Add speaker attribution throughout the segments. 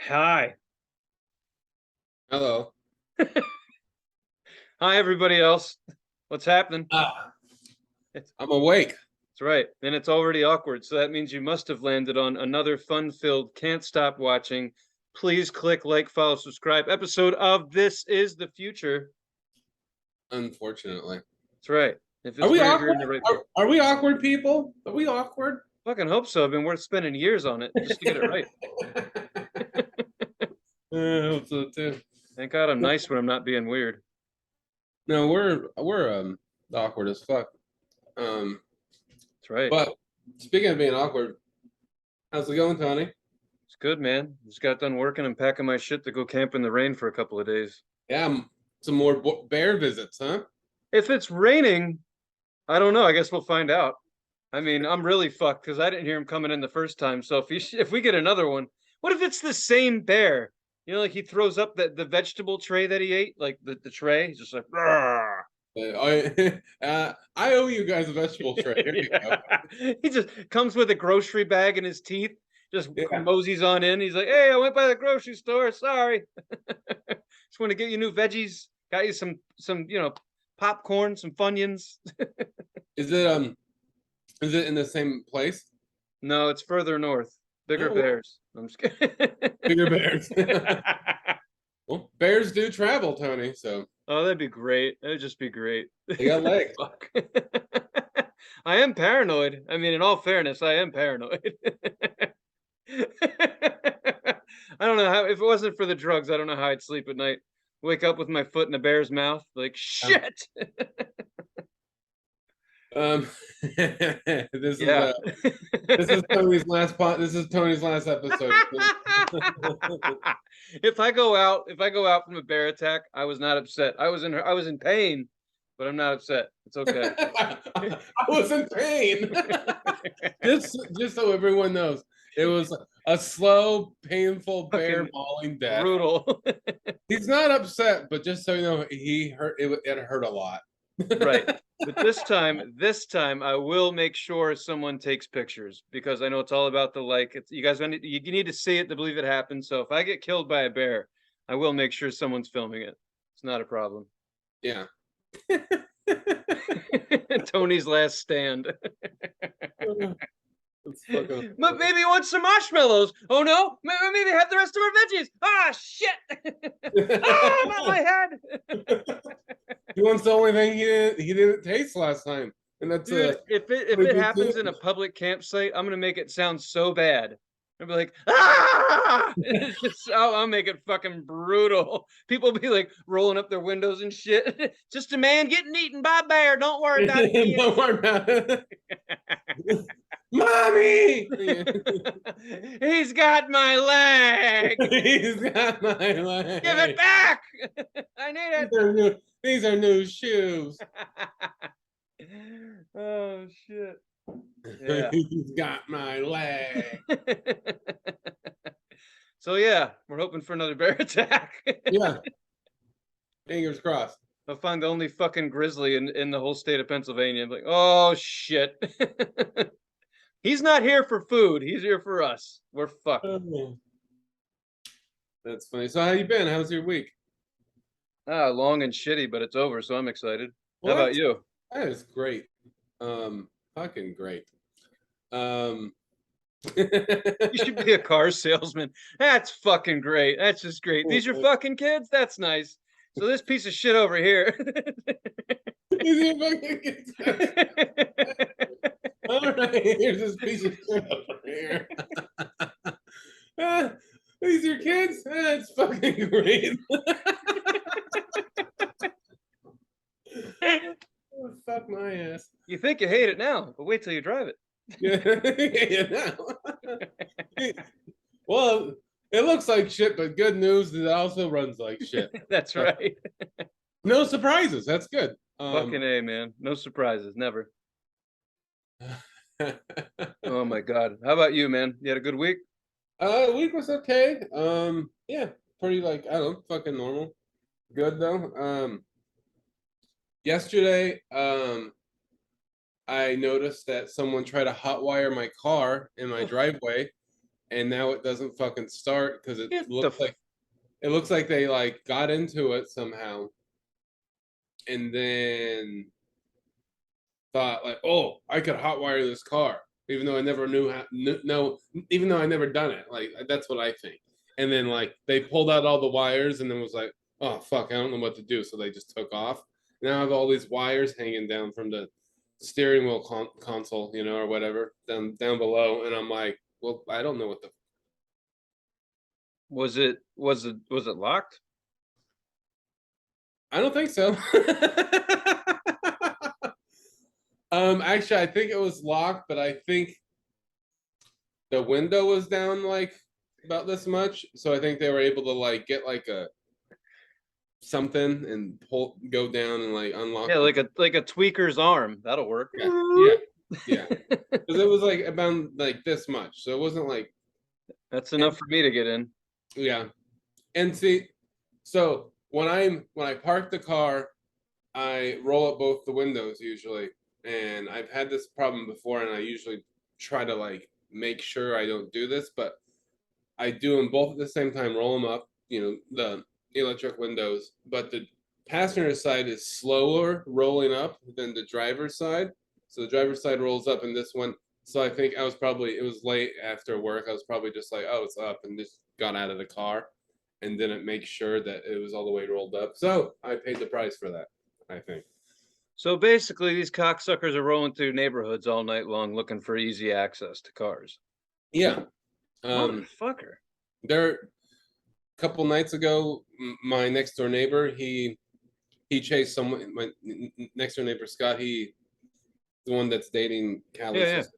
Speaker 1: Hi.
Speaker 2: Hello.
Speaker 1: Hi, everybody else. What's happening? It's,
Speaker 2: I'm awake.
Speaker 1: it's right. And it's already awkward. So that means you must have landed on another fun filled, can't stop watching. Please click like, follow, subscribe episode of This is the Future.
Speaker 2: Unfortunately.
Speaker 1: That's right. If
Speaker 2: Are
Speaker 1: it's
Speaker 2: we
Speaker 1: weird, you're
Speaker 2: awkward?
Speaker 1: in the right place.
Speaker 2: Are we awkward people? Are we awkward?
Speaker 1: Fucking hope so. I've been worth spending years on it just to get it right.
Speaker 2: I hope so too.
Speaker 1: Thank God I'm nice when I'm not being weird.
Speaker 2: No, we're awkward as fuck. Um,
Speaker 1: That's right.
Speaker 2: but speaking of being awkward, how's it going, Tony?
Speaker 1: It's good, man. Just got done working and packing my shit to go camp in the rain for a couple of days.
Speaker 2: Yeah, some more bear visits, huh?
Speaker 1: If it's raining, I don't know. I guess we'll find out. I mean, I'm really fucked because I didn't hear him coming in the first time. So if we get another one, what if it's the same bear? You know, like he throws up the vegetable tray that he ate, like the tray. He's just like, "Rah."
Speaker 2: I owe you guys a vegetable tray. Here you go.
Speaker 1: He just comes with a grocery bag in his teeth, just
Speaker 2: Yeah.
Speaker 1: moseys on in. He's like, "Hey, I went by the grocery store. Sorry, just want to get you new veggies. Got you some popcorn, some Funyuns."
Speaker 2: Is it in the same place?
Speaker 1: No, it's further north. Bigger
Speaker 2: Oh, well,
Speaker 1: bears. I'm just kidding.
Speaker 2: bigger bears. Well, bears do travel, Tony, so
Speaker 1: Oh, that'd be great. That'd just be great.
Speaker 2: they got legs.
Speaker 1: Fuck. I am paranoid. I mean, in all fairness, I am paranoid. I don't know how, if it wasn't for the drugs, I don't know how I'd sleep at night. Wake up with my foot in a bear's mouth, like shit.
Speaker 2: This is
Speaker 1: Yeah.
Speaker 2: Tony's last This is Tony's last episode.
Speaker 1: If I go out from a bear attack, I was not upset. I was in pain, but I'm not upset. It's okay.
Speaker 2: I was in pain. Just so everyone knows, it was a slow, painful bear
Speaker 1: Fucking
Speaker 2: mauling death.
Speaker 1: brutal.
Speaker 2: He's not upset, but just so you know, he hurt. It hurt a lot.
Speaker 1: Right. But this time I will make sure someone takes pictures because I know it's all about the like. It's, you guys you need to see it to believe it happened. So if I get killed by a bear, I will make sure someone's filming it. It's not a problem.
Speaker 2: Yeah.
Speaker 1: Tony's last stand. But
Speaker 2: Fucking
Speaker 1: maybe he wants some marshmallows. Oh no, maybe have the rest of our veggies. Ah, shit. Ah, not my head.
Speaker 2: He wants the only thing he didn't taste last time, and that's
Speaker 1: Dude, if it happens in a public campsite, I'm gonna make it sound so bad. I'll be like, ah! It's just, I'll make it fucking brutal. People be like rolling up their windows and shit. Just a man getting eaten by a bear. Don't worry about it.
Speaker 2: Don't worry about it. Mommy!
Speaker 1: He's got my leg.
Speaker 2: He's got my leg.
Speaker 1: Give it back. I need it.
Speaker 2: These are new shoes.
Speaker 1: Oh shit. Yeah.
Speaker 2: He's got my leg.
Speaker 1: So yeah, we're hoping for another bear attack.
Speaker 2: Yeah. Fingers crossed.
Speaker 1: I'll find the only fucking grizzly in the whole state of Pennsylvania. I'm like, oh shit. He's not here for food. He's here for us. We're fucked.
Speaker 2: Oh. That's funny. So how you been? How's your week?
Speaker 1: Long and shitty, but it's over, so I'm excited.
Speaker 2: What?
Speaker 1: How about you?
Speaker 2: That is great. Fucking great.
Speaker 1: You should be a car salesman. That's fucking great. That's just great. These are fucking kids? That's nice. So this piece of shit over here.
Speaker 2: These are fucking kids. All right, here's this piece of shit over here. These are kids? That's fucking great. Oh, fuck my ass.
Speaker 1: You think you hate it now, but wait till you drive it.
Speaker 2: Yeah. Well, it looks like shit, but good news, it also runs like shit.
Speaker 1: That's right.
Speaker 2: No surprises. That's good.
Speaker 1: Fucking A, man. No surprises. Never. Oh my God. How about you, man? You had a good week?
Speaker 2: Week was okay. Yeah, pretty like, I don't know, fucking normal. Good though. Yesterday, I noticed that someone tried to hotwire my car in my driveway, and now it doesn't fucking start because
Speaker 1: Get the
Speaker 2: it looks like they like got into it somehow, and then thought like, oh, I could hotwire this car, even though I never knew how. No, even though I never done it. Like that's what I think. And then like they pulled out all the wires, and then was like, oh fuck, I don't know what to do. So they just took off. Now I have all these wires hanging down from the steering wheel console, you know, or whatever, down below, and I'm like, well, I don't know what the.
Speaker 1: was it locked?
Speaker 2: I don't think so. Actually, I think it was locked, but I think the window was down like about this much, so I think they were able to like get like a something and go down and like unlock.
Speaker 1: Yeah, like a tweaker's arm. That'll work.
Speaker 2: Yeah. Because it was like about like this much, so it wasn't like.
Speaker 1: That's enough for me to get in.
Speaker 2: Yeah, and see, so when I park the car, I roll up both the windows usually, and I've had this problem before, and I usually try to like make sure I don't do this, but I do them both at the same time, roll them up, you know, the electric windows, but the passenger side is slower rolling up than the driver's side. So the driver's side rolls up in this one. So I think it was late after work. I was probably just like, oh, it's up, and just got out of the car and didn't make sure that it was all the way rolled up. So I paid the price for that, I think.
Speaker 1: So basically, these cocksuckers are rolling through neighborhoods all night long looking for easy access to cars.
Speaker 2: Yeah.
Speaker 1: Motherfucker.
Speaker 2: There, a couple nights ago, my next door neighbor, he chased someone. My next door neighbor Scott, the one that's dating Callie's
Speaker 1: Yeah.
Speaker 2: sister.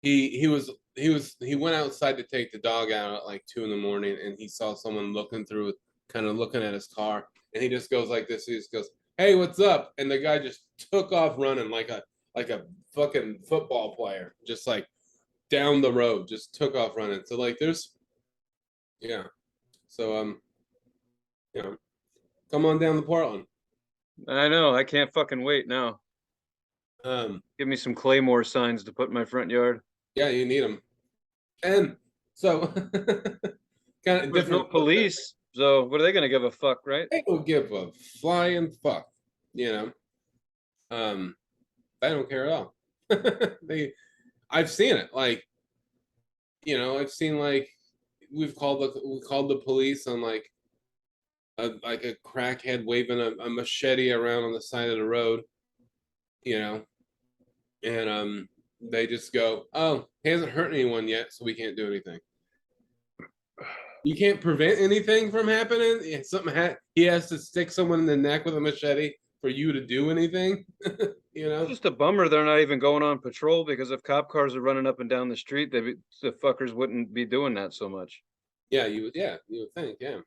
Speaker 2: He went outside to take the dog out at like 2 a.m, and he saw someone kind of looking at his car, and he just goes like this. He just goes, "Hey, what's up?" And the guy just took off running like a fucking football player, just like down the road, just took off running. So like yeah. So you know, come on down to Portland.
Speaker 1: I know. I can't fucking wait now. Give me some Claymore signs to put in my front yard.
Speaker 2: Yeah, you need them. And so kind of
Speaker 1: There's no
Speaker 2: different.
Speaker 1: police, so what are they gonna give a fuck, right?
Speaker 2: They don't give a flying fuck, you know. I don't care at all. I've seen it, like, you know, I've seen like we called the police on like a crackhead waving a machete around on the side of the road, you know, and they just go, oh, he hasn't hurt anyone yet, so we can't do anything. You can't prevent anything from happening. If he has to stick someone in the neck with a machete for you to do anything. You know,
Speaker 1: It's just a bummer they're not even going on patrol, because if cop cars are running up and down the street, the fuckers wouldn't be doing that so much.
Speaker 2: Yeah, you would think, yeah.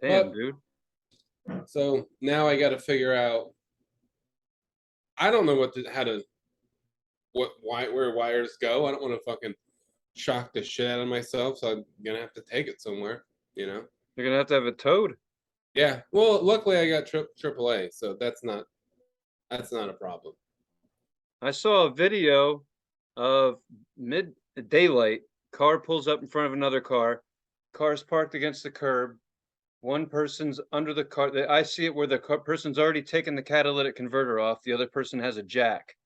Speaker 1: Damn, dude.
Speaker 2: So now I got to figure out. I don't know where wires go. I don't want to fucking shock the shit out of myself, so I'm gonna have to take it somewhere. You know,
Speaker 1: You're gonna have to have it towed.
Speaker 2: yeah. Well, luckily I got AAA, so that's not a problem.
Speaker 1: I saw a video of mid daylight. Car pulls up in front of another car. Car's parked against the curb. One person's under the car. I see it where the person's already taken the catalytic converter off. The other person has a jack.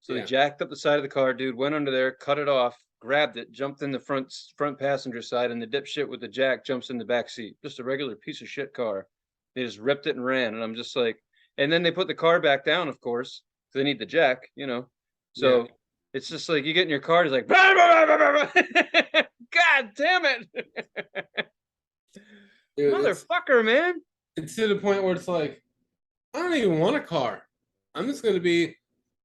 Speaker 1: So they jacked up the side of the car, dude, went under there, cut it off, grabbed it, jumped in the front passenger side, and the dipshit with the jack jumps in the back seat. Just a regular piece of shit car. They just ripped it and ran. And I'm just like, and then they put the car back down, of course, because they need the jack, you know. So it's just like you get in your car, it's like, bah, bah, bah, bah, bah. God damn it. Dude, motherfucker, man.
Speaker 2: It's to the point where it's like, I don't even want a car. I'm just gonna be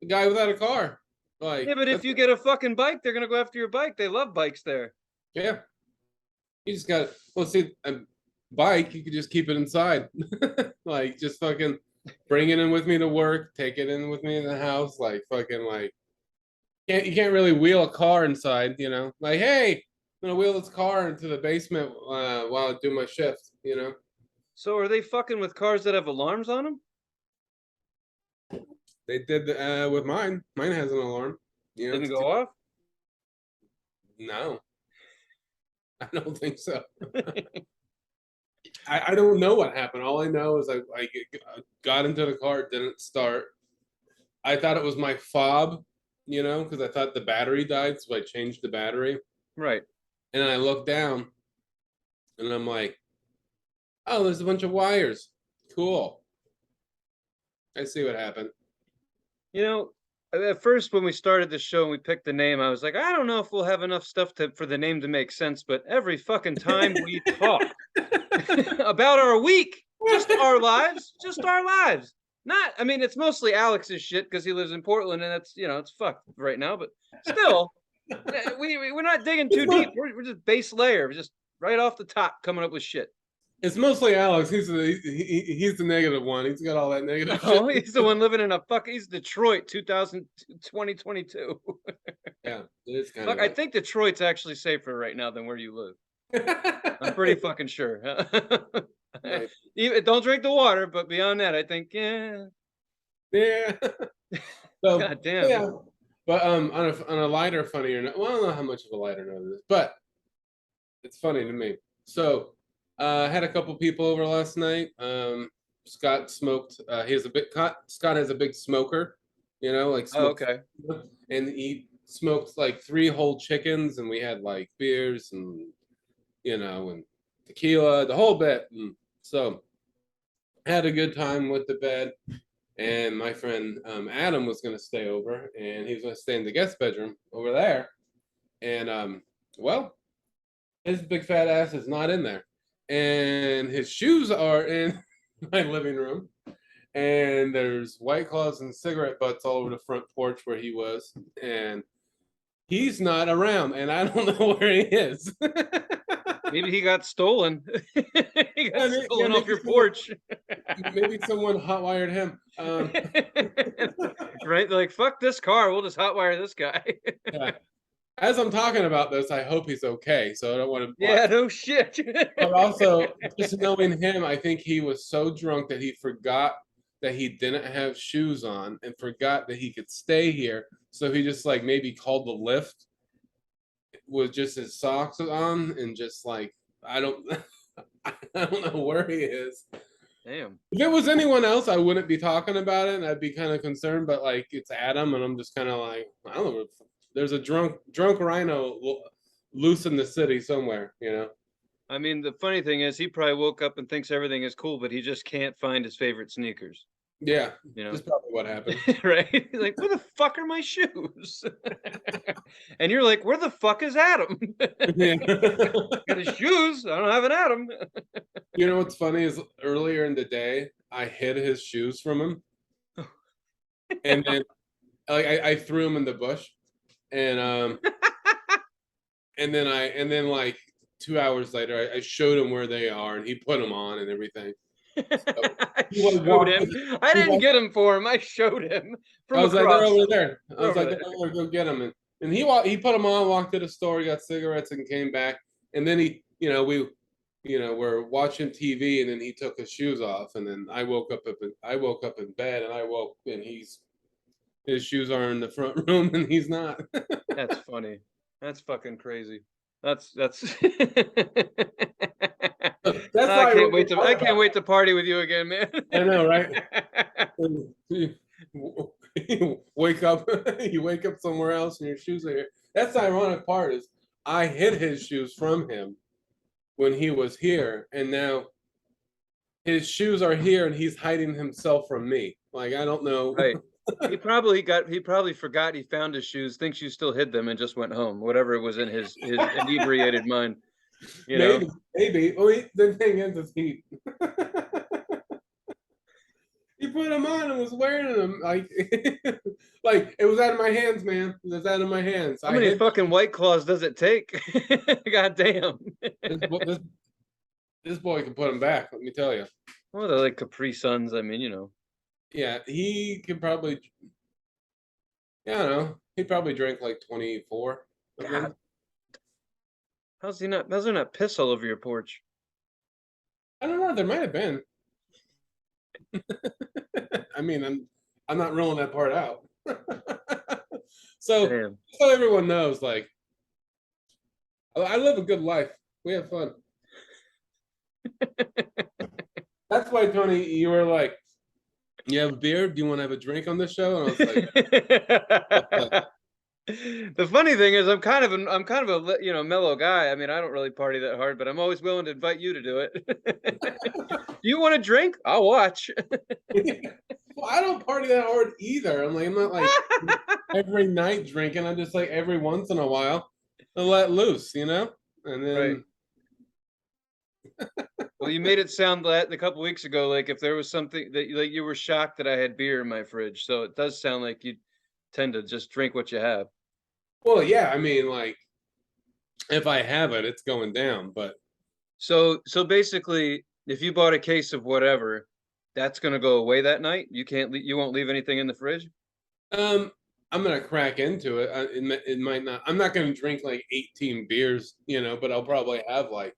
Speaker 2: the guy without a car. Like,
Speaker 1: yeah, but if you get a fucking bike, they're gonna go after your bike. They love bikes there.
Speaker 2: Yeah. You just got see a bike, you could just keep it inside. Like just fucking bring it in with me to work, take it in with me in the house, like fucking like you can't really wheel a car inside, you know. Like, hey, I'm gonna wheel this car into the basement while I do my shift, you know.
Speaker 1: So are they fucking with cars that have alarms on them?
Speaker 2: They did with mine. Mine has an alarm. You know,
Speaker 1: didn't go off?
Speaker 2: No, I don't think so. I don't know what happened. All I know is I got into the car, it didn't start. I thought it was my fob, because I thought the battery died, so I changed the battery.
Speaker 1: Right.
Speaker 2: And then I looked down, and I'm like, oh, there's a bunch of wires. Cool. I see what happened.
Speaker 1: You know, at first when we started the show and we picked the name, I was like, I don't know if we'll have enough stuff for the name to make sense, but every fucking time we talk about our week, just our lives. Not, I mean, it's mostly Alex's shit because he lives in Portland and it's, it's fucked right now, but still, we're not digging too deep. We're just base layer. We're just right off the top coming up with shit.
Speaker 2: It's mostly Alex. He's the negative one. He's got all that negative
Speaker 1: Oh,
Speaker 2: shit.
Speaker 1: he's the one living in he's Detroit 2022.
Speaker 2: Yeah, it is kind
Speaker 1: Fuck,
Speaker 2: of.
Speaker 1: I think Detroit's actually safer right now than where you live. I'm pretty fucking sure.
Speaker 2: Nice.
Speaker 1: Don't drink the water, but beyond that, I think, yeah.
Speaker 2: Yeah. So,
Speaker 1: God damn.
Speaker 2: yeah. But on a lighter, funnier note, well, I don't know how much of a lighter note it is, but it's funny to me. So, I had a couple people over last night. Scott smoked. Scott has a big smoker, like
Speaker 1: Oh,
Speaker 2: smoked,
Speaker 1: okay.
Speaker 2: and he smoked like 3 whole chickens, and we had like beers and and tequila, the whole bit. And so, had a good time with the bed. And my friend Adam was going to stay over, and he was going to stay in the guest bedroom over there. And well, his big fat ass is not in there, and his shoes are in my living room. And there's White Claws and cigarette butts all over the front porch where he was, and he's not around, and I don't know where he is.
Speaker 1: Maybe he got stolen. He got stolen off your porch.
Speaker 2: Maybe someone hotwired him.
Speaker 1: Right? Like, fuck this car. We'll just hotwire this guy.
Speaker 2: Yeah. As I'm talking about this, I hope he's okay. So I don't want to.
Speaker 1: Yeah, no shit.
Speaker 2: But also, just knowing him, I think he was so drunk that he forgot that he didn't have shoes on and forgot that he could stay here. So he just like maybe called the lift with just his socks on and just like I don't I don't know where he is.
Speaker 1: Damn.
Speaker 2: If it was anyone else, I wouldn't be talking about it and I'd be kind of concerned, but like it's Adam and I'm just kind of like, I don't know, there's a drunk rhino loose in the city somewhere,
Speaker 1: I mean, the funny thing is he probably woke up and thinks everything is cool, but he just can't find his favorite sneakers.
Speaker 2: Yeah, that's probably what happened.
Speaker 1: Right? Like, where the fuck are my shoes? And you're like, where the fuck is Adam? Got his shoes. I don't have an Adam.
Speaker 2: You know what's funny is earlier in the day, I hid his shoes from him. And then like I threw him in the bush. And then like 2 hours later, I showed him where they are and he put them on and everything. So,
Speaker 1: I showed him. I didn't get him for him. I showed him.
Speaker 2: I was like, they're over there. I was like, they're go get them. And he put them on, walked to the store, got cigarettes, and came back. And then we're watching TV, and then he took his shoes off. And then I woke up in bed, and his shoes are in the front room, and he's not.
Speaker 1: That's funny. That's fucking crazy. That's I can't wait to party with you again, man.
Speaker 2: I know, right? You wake up somewhere else and your shoes are here. That's the ironic part is I hid his shoes from him when he was here, and now his shoes are here and he's hiding himself from me. Like I don't know.
Speaker 1: Right. He probably forgot he found his shoes, thinks you still hid them, and just went home. Whatever it was in his inebriated mind.
Speaker 2: Maybe. Oh, the thing is he he put them on and was wearing them like like it was out of my hands, man. It was out of my hands.
Speaker 1: How many fucking White Claws does it take? God damn.
Speaker 2: This boy can put them back. Let me tell you.
Speaker 1: Well, they're like Capri Suns. I mean,
Speaker 2: Yeah, he could probably. Yeah, I don't know. He probably drank like 24.
Speaker 1: How's there not piss all over your porch?
Speaker 2: I don't know. There might have been. I mean, I'm not ruling that part out. So everyone knows, like, I live a good life. We have fun. That's why, Tony, you were like, you have a beer? Do you want to have a drink on this show? And I was like,
Speaker 1: The funny thing is, I'm kind of a mellow guy. I mean, I don't really party that hard, but I'm always willing to invite you to do it. Do you want a drink? I'll watch.
Speaker 2: well, I don't party that hard either. I'm not like every night drinking. I'm just like every once in a while, I let loose, And
Speaker 1: Right.
Speaker 2: then
Speaker 1: Well, you made it sound that a couple weeks ago, like if there was something that like you were shocked that I had beer in my fridge. So it does sound like you tend to just drink what you have.
Speaker 2: well, yeah, I mean, like if I have it, it's going down. But
Speaker 1: So basically, if you bought a case of whatever, that's gonna go away that night. You won't leave anything in the fridge.
Speaker 2: um, I'm gonna crack into it. It might not. I'm not gonna drink like 18 beers, but I'll probably have like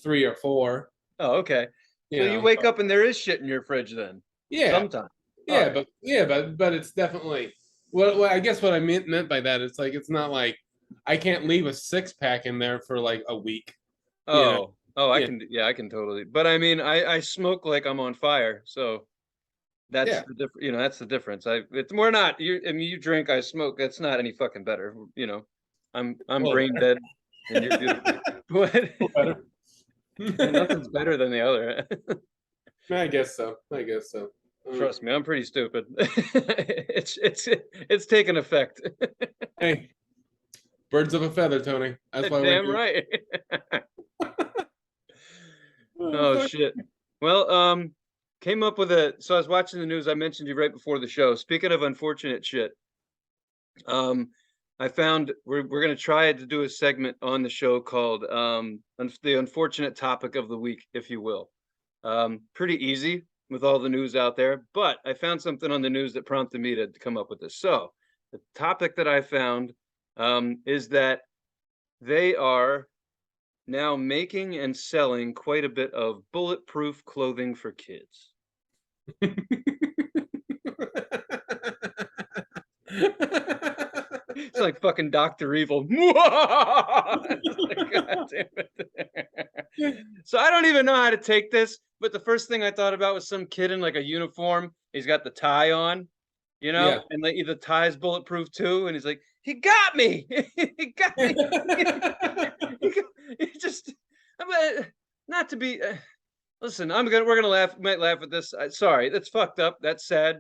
Speaker 2: 3 or 4.
Speaker 1: Oh, okay.
Speaker 2: You
Speaker 1: So you
Speaker 2: know,
Speaker 1: wake up and there is shit in your fridge then.
Speaker 2: yeah,
Speaker 1: Sometime. All
Speaker 2: yeah,
Speaker 1: right.
Speaker 2: but it's definitely. Well, I guess what I meant by that, it's like it's not like I can't leave a 6-pack in there for like a week. You know,
Speaker 1: Oh,
Speaker 2: yeah,
Speaker 1: I can totally. But I mean, I smoke like I'm on fire. So that's
Speaker 2: yeah.
Speaker 1: the that's the difference. We're not I mean, you drink, I smoke. That's not any fucking better. I'm
Speaker 2: Well,
Speaker 1: brain dead and you're beautiful. What?
Speaker 2: better.
Speaker 1: Nothing's better than the other.
Speaker 2: I guess so.
Speaker 1: Trust me, I'm pretty stupid. It's taken effect.
Speaker 2: Hey, birds of a feather, Tony. That's why we're
Speaker 1: Damn
Speaker 2: here.
Speaker 1: right.
Speaker 2: Oh,
Speaker 1: Oh
Speaker 2: fuck.
Speaker 1: shit. Well, came up with a so I was watching the news. I mentioned you right before the show. Speaking of unfortunate shit, um, I found we're gonna try to do a segment on the show called the unfortunate topic of the week, if you will. Pretty easy with all the news out there, but I found something on the news that prompted me to come up with this. So the topic that I found is that they are now making and selling quite a bit of bulletproof clothing for kids. It's like fucking Dr. Evil. It's like, God damn it. So I don't even know how to take this, but the first thing I thought about was some kid in like a uniform. He's got the tie on,
Speaker 2: Yeah.
Speaker 1: and like the tie's bulletproof too. And he's like, he got me. He got me. He just, not to be. Listen, we're gonna might laugh at this. Sorry, that's fucked up. That's sad.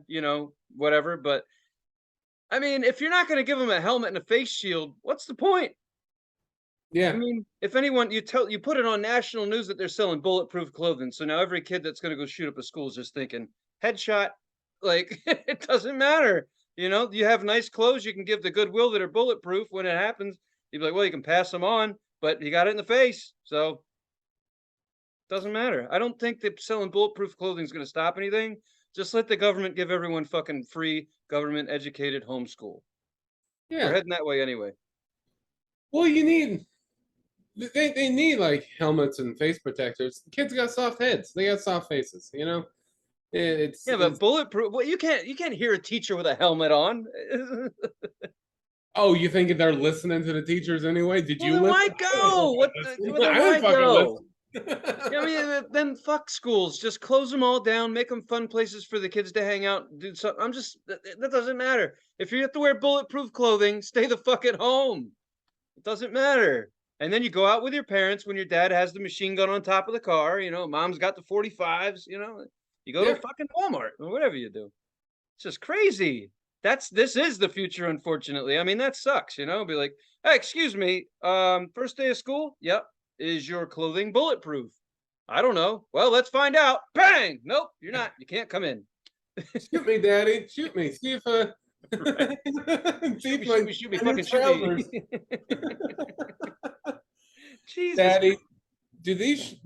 Speaker 1: Whatever. But I mean, if you're not gonna give him a helmet and a face shield, what's the point? I
Speaker 2: Yeah.
Speaker 1: mean, if anyone you put it on national news that they're selling bulletproof clothing, so now every kid that's gonna go shoot up a school is just thinking headshot. Like it doesn't matter. You have nice clothes. You can give the goodwill that are bulletproof when it happens. You'd be like, well, you can pass them on, but you got it in the face, so doesn't matter. I don't think that selling bulletproof clothing is going to stop anything. Just let the government give everyone fucking free government educated homeschool. We're
Speaker 2: Yeah.
Speaker 1: heading that way anyway.
Speaker 2: Well, they need like helmets and face protectors. Kids got soft heads. They got soft faces.
Speaker 1: Yeah, but
Speaker 2: It's
Speaker 1: bulletproof. Well, you can't hear a teacher with a helmet on.
Speaker 2: oh, you think they're listening to the teachers anyway? Did
Speaker 1: Well,
Speaker 2: you
Speaker 1: then
Speaker 2: listen?
Speaker 1: why
Speaker 2: I didn't
Speaker 1: go?
Speaker 2: fucking listen.
Speaker 1: Well, then
Speaker 2: I
Speaker 1: why
Speaker 2: didn't fucking
Speaker 1: go?
Speaker 2: listen.
Speaker 1: I mean, then fuck schools. Just close them all down. Make them fun places for the kids to hang out. Do something. That doesn't matter. If you have to wear bulletproof clothing, stay the fuck at home. It doesn't matter. And then you go out with your parents when your dad has the machine gun on top of the car. Mom's got the 45s. You go to
Speaker 2: Yeah.
Speaker 1: fucking Walmart or whatever you do. It's just crazy. This is the future, unfortunately. I mean, that sucks. Be like, hey, excuse me. First day of school. Yep. Is your clothing bulletproof? I don't know. Well, let's find out. Bang! Nope, you're not. You can't come in.
Speaker 2: Shoot me, Daddy. Shoot me. See if
Speaker 1: Right.
Speaker 2: see if
Speaker 1: Shoot me,
Speaker 2: my new
Speaker 1: fucking shoot me.
Speaker 2: trousers.
Speaker 1: Jesus.
Speaker 2: Daddy, do these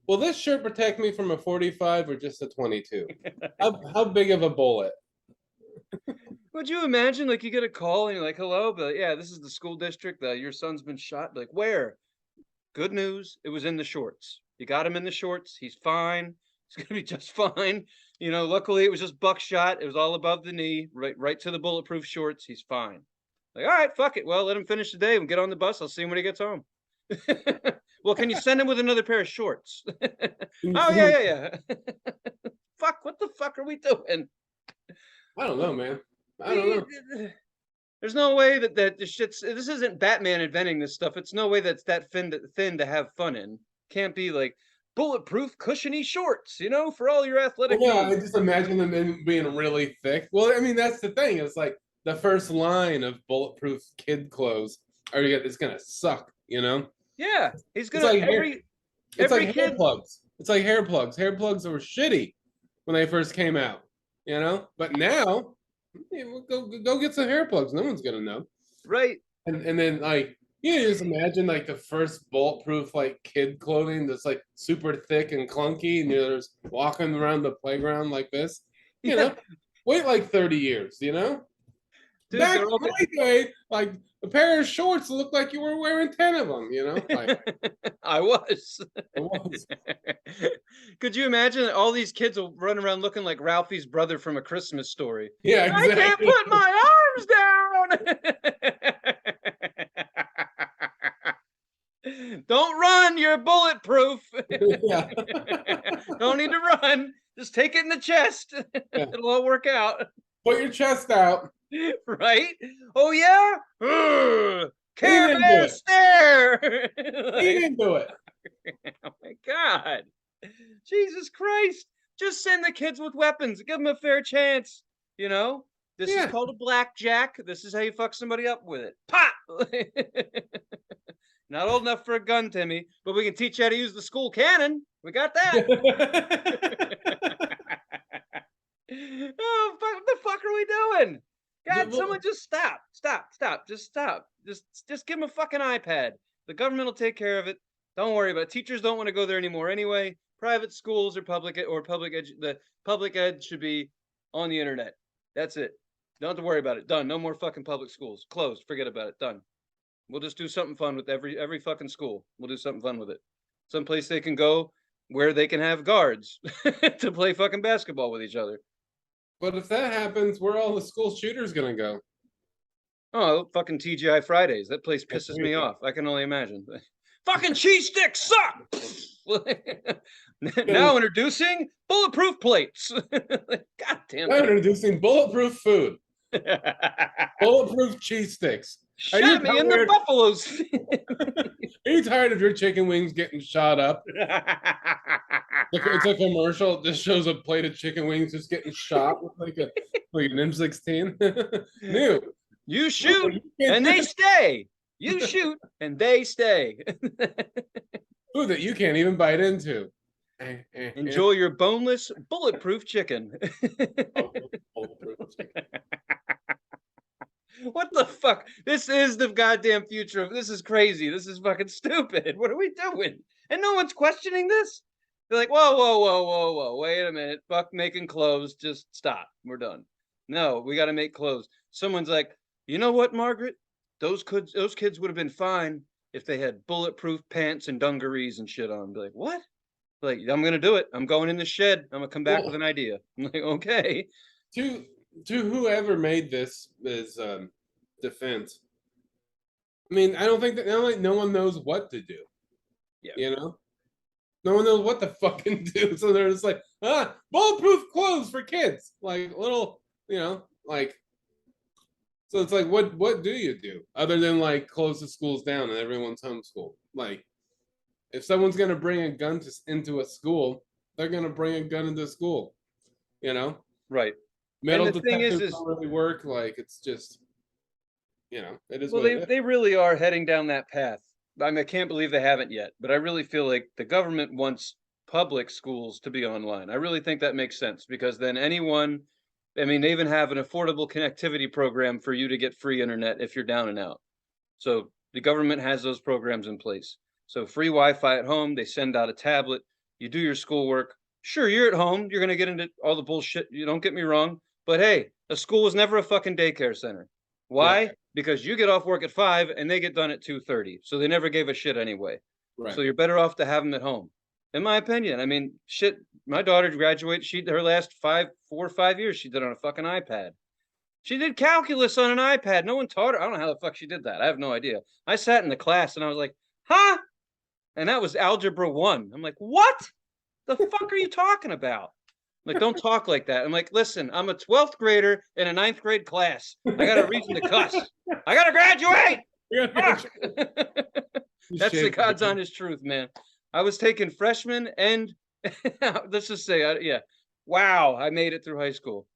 Speaker 2: will this shirt protect me from a 45 or just a 22? How big of a bullet?
Speaker 1: Would you imagine, like, you get a call and you're like, hello, but yeah, this is the school district. Your son's been shot. Like, where? Good news. It was in the shorts. You got him in the shorts. He's fine. He's gonna be just fine. Luckily it was just buckshot. It was all above the knee, right to the bulletproof shorts. He's fine. Like, all right, fuck it. Well, let him finish the day and get on the bus. I'll see him when he gets home. Well, can you send him with another pair of shorts? Oh yeah, yeah, yeah. Fuck, what the fuck are we doing?
Speaker 2: I don't know, man. I don't
Speaker 1: We,
Speaker 2: know.
Speaker 1: there's no way that this shit's. This isn't Batman inventing this stuff. It's no way that's that thin to have fun in. Can't be like bulletproof, cushiony shorts, for all your
Speaker 2: Well,
Speaker 1: athletic
Speaker 2: no, I
Speaker 1: needs.
Speaker 2: just imagine them being really thick. Well, I mean, that's the thing. It's like the first line of bulletproof kid clothes it's gonna suck, you know?
Speaker 1: Yeah, he's
Speaker 2: It's
Speaker 1: gonna
Speaker 2: like hair, it's like
Speaker 1: every
Speaker 2: hair
Speaker 1: kid.
Speaker 2: plugs. It's like hair plugs. Hair plugs were shitty when they first came out, you know? But now, yeah, well, go get some hair plugs. No one's gonna know.
Speaker 1: Right.
Speaker 2: And then like you just imagine like the first bulletproof like kid clothing that's like super thick and clunky, and you're just walking around the playground like this. You
Speaker 1: Yeah,
Speaker 2: know, wait like 30 years. You know,
Speaker 1: dude,
Speaker 2: back
Speaker 1: they're
Speaker 2: in
Speaker 1: all.
Speaker 2: my day, like a pair of shorts looked like you were wearing 10 of them. You know, like
Speaker 1: I was.
Speaker 2: it was.
Speaker 1: Could you imagine that all these kids will run around looking like Ralphie's brother from A Christmas Story?
Speaker 2: Yeah,
Speaker 1: I can't
Speaker 2: exactly.
Speaker 1: put my arms down. Don't run, you're bulletproof.
Speaker 2: Yeah,
Speaker 1: Don't need to run. Just take it in the chest.
Speaker 2: yeah.
Speaker 1: It'll all work out.
Speaker 2: Put your chest out.
Speaker 1: Right? Oh yeah? Ugh.
Speaker 2: Lean
Speaker 1: Care
Speaker 2: into
Speaker 1: Bear
Speaker 2: it.
Speaker 1: stare.
Speaker 2: Lean
Speaker 1: Like,
Speaker 2: into it.
Speaker 1: oh my God. Jesus Christ. Just send the kids with weapons. Give them a fair chance. You know? This is
Speaker 2: Yeah.
Speaker 1: called a blackjack. This is how you fuck somebody up with it. Pop! Not old enough for a gun, Timmy, but we can teach you how to use the school cannon. We got that. Oh, fuck, what the fuck are we doing? God, someone just stop. Stop. Stop. Just stop. Just give them a fucking iPad. The government will take care of it. Don't worry about it. Teachers don't want to go there anymore anyway. Private schools or the public ed should be on the internet. That's it. Don't have to worry about it. Done. No more fucking public schools. Closed. Forget about it. Done. We'll just do something fun with every fucking school. We'll do something fun with it. Someplace they can go where they can have guards to play fucking basketball with each other.
Speaker 2: But if that happens, where are all the school shooters gonna go?
Speaker 1: Oh, fucking TGI Fridays. That place
Speaker 2: Yeah,
Speaker 1: pisses
Speaker 2: there you
Speaker 1: me
Speaker 2: go.
Speaker 1: off. I can only imagine. Fucking cheese sticks suck.
Speaker 2: Gonna
Speaker 1: Now introducing bulletproof plates. God damn
Speaker 2: Now
Speaker 1: it.
Speaker 2: introducing bulletproof food, bulletproof cheese sticks. Are you
Speaker 1: Shot me in the
Speaker 2: tired?
Speaker 1: buffaloes.
Speaker 2: Are you tired of your chicken wings getting shot up? It's a commercial. It just shows a plate of chicken wings just getting shot with like an M16. New.
Speaker 1: You shoot and they stay. You shoot and they stay.
Speaker 2: Food that you can't even bite into.
Speaker 1: Enjoy your boneless, bulletproof chicken. What the fuck? This is the goddamn future of this is crazy. This is fucking stupid. What are we doing? And no one's questioning this. They're like, whoa, whoa, whoa, whoa, whoa. Wait a minute. Fuck making clothes. Just stop. We're done. No, we got to make clothes. Someone's like, you know what, Margaret? Those kids would have been fine if they had bulletproof pants and dungarees and shit on. Be like, what? Like, I'm gonna do it. I'm going in the shed. I'm gonna come back with an idea. I'm like, okay.
Speaker 2: to whoever made this defense. I mean, I don't think no one knows what to do.
Speaker 1: Yeah.
Speaker 2: You know, no one knows what to fucking do. So they're just like, bulletproof clothes for kids, like little, like. So it's like, what do you do other than like close the schools down and everyone's homeschooled? Like, if someone's gonna bring a gun into a school, they're gonna bring a gun into school. You know,
Speaker 1: Right.
Speaker 2: metal
Speaker 1: And the thing
Speaker 2: detectors
Speaker 1: is
Speaker 2: don't really work. Like, it's just, it is
Speaker 1: well,
Speaker 2: what it is.
Speaker 1: they really are heading down that path. I mean, I can't believe they haven't yet, but I really feel like the government wants public schools to be online. I really think that makes sense because then anyone, I mean, they even have an affordable connectivity program for you to get free internet if you're down and out. So the government has those programs in place. So free Wi-Fi at home, they send out a tablet, you do your schoolwork. Sure, you're at home, you're going to get into all the bullshit. You don't get me wrong, but hey, a school was never a fucking daycare center.
Speaker 2: Yeah,
Speaker 1: Why? Because you get off work at 5 and they get done at 2:30. So they never gave a shit anyway.
Speaker 2: right.
Speaker 1: So you're better off to have them at home. In my opinion. I mean, shit, my daughter graduated, her last 4 or 5 years she did on a fucking iPad. She did calculus on an iPad. No one taught her. I don't know how the fuck she did that. I have no idea. I sat in the class and I was like, huh? And that was algebra 1. I'm like, what? The fuck are you talking about? I'm like, don't talk like that. I'm like, listen, I'm a 12th grader in a 9th grade class. I got a reason to cuss. I got to graduate. That's the God's honest truth, man. I was taking freshmen and let's just say, yeah. Wow, I made it through high school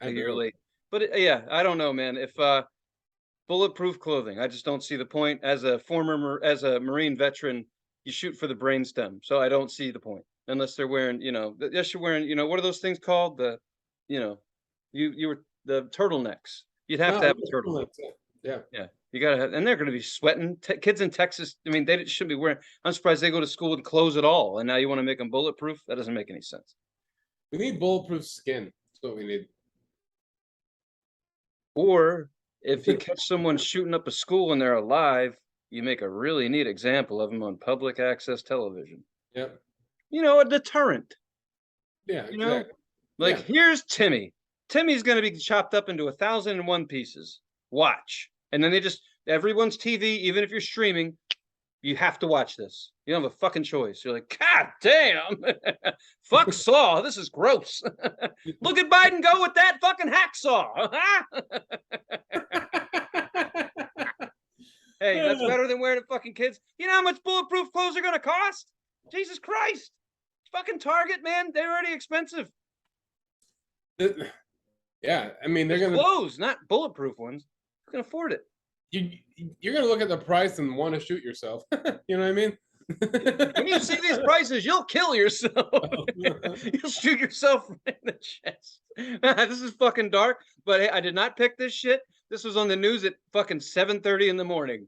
Speaker 1: a year late. But yeah, I don't know, man. If bulletproof clothing, I just don't see the point. As a Marine veteran, you shoot for the brainstem, so I don't see the point unless they're wearing, yes, you're wearing, what are those things called? You know, you were the turtlenecks. You'd have to have a turtleneck.
Speaker 2: Yeah.
Speaker 1: Yeah. You gotta have, and they're gonna be sweating. Kids in Texas, I mean, they shouldn't be wearing. I'm surprised they go to school with clothes at all, and now you want to make them bulletproof? That doesn't make any sense.
Speaker 2: We need bulletproof skin. That's what we need.
Speaker 1: Or if you catch someone shooting up a school and they're alive, you make a really neat example of them on public access television.
Speaker 2: Yep.
Speaker 1: A deterrent.
Speaker 2: Yeah,
Speaker 1: exactly. Like, here's Timmy. Timmy's going to be chopped up into 1,001 pieces. Watch. And then everyone's TV, even if you're streaming, you have to watch this. You don't have a fucking choice. You're like, God damn. Fuck Saw. This is gross. Look at Biden go with that fucking hacksaw. Hey, that's better than wearing it, fucking kids. You know how much bulletproof clothes are going to cost? Jesus Christ. Fucking Target, man. They're already expensive.
Speaker 2: Yeah, I mean, they're going
Speaker 1: to clothes, not bulletproof ones. You can afford it.
Speaker 2: You're going to look at the price and want to shoot yourself. You know what I mean?
Speaker 1: When you see these prices, you'll kill yourself. You'll shoot yourself in the chest. This is fucking dark, but hey, I did not pick this shit. This was on the news at fucking 7:30 in the morning.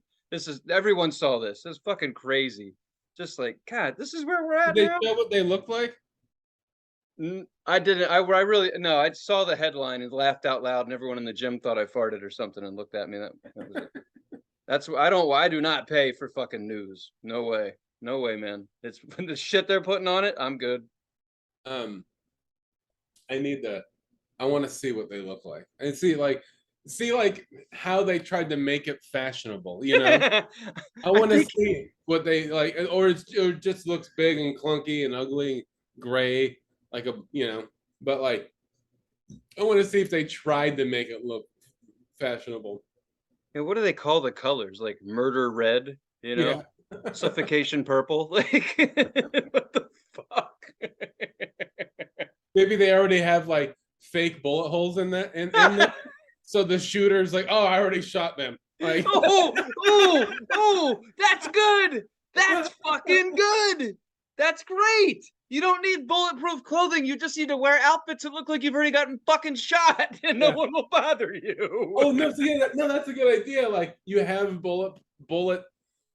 Speaker 1: Everyone saw this. It's fucking crazy. Just like, God, this is where we're at
Speaker 2: Did
Speaker 1: now.
Speaker 2: They show what they look like?
Speaker 1: I didn't. I really no. I saw the headline and laughed out loud, and everyone in the gym thought I farted or something and looked at me. That was it. That's I do not pay for fucking news. No way. No way, man. It's the shit they're putting on it. I'm good.
Speaker 2: I want to see what they look like and see like how they tried to make it fashionable. I want to see what they like, or it just looks big and clunky and ugly, gray, like but like I want to see if they tried to make it look fashionable.
Speaker 1: And what do they call the colors? Like murder red,
Speaker 2: Yeah.
Speaker 1: Suffocation purple. Like, what the fuck?
Speaker 2: Maybe they already have like fake bullet holes in that, in that. So the shooter's like, oh, I already shot them. Like,
Speaker 1: that's good. That's fucking good. That's great. You don't need bulletproof clothing. You just need to wear outfits that look like you've already gotten fucking shot, and no one will bother you.
Speaker 2: Oh no, that's a good idea. Like you have bullet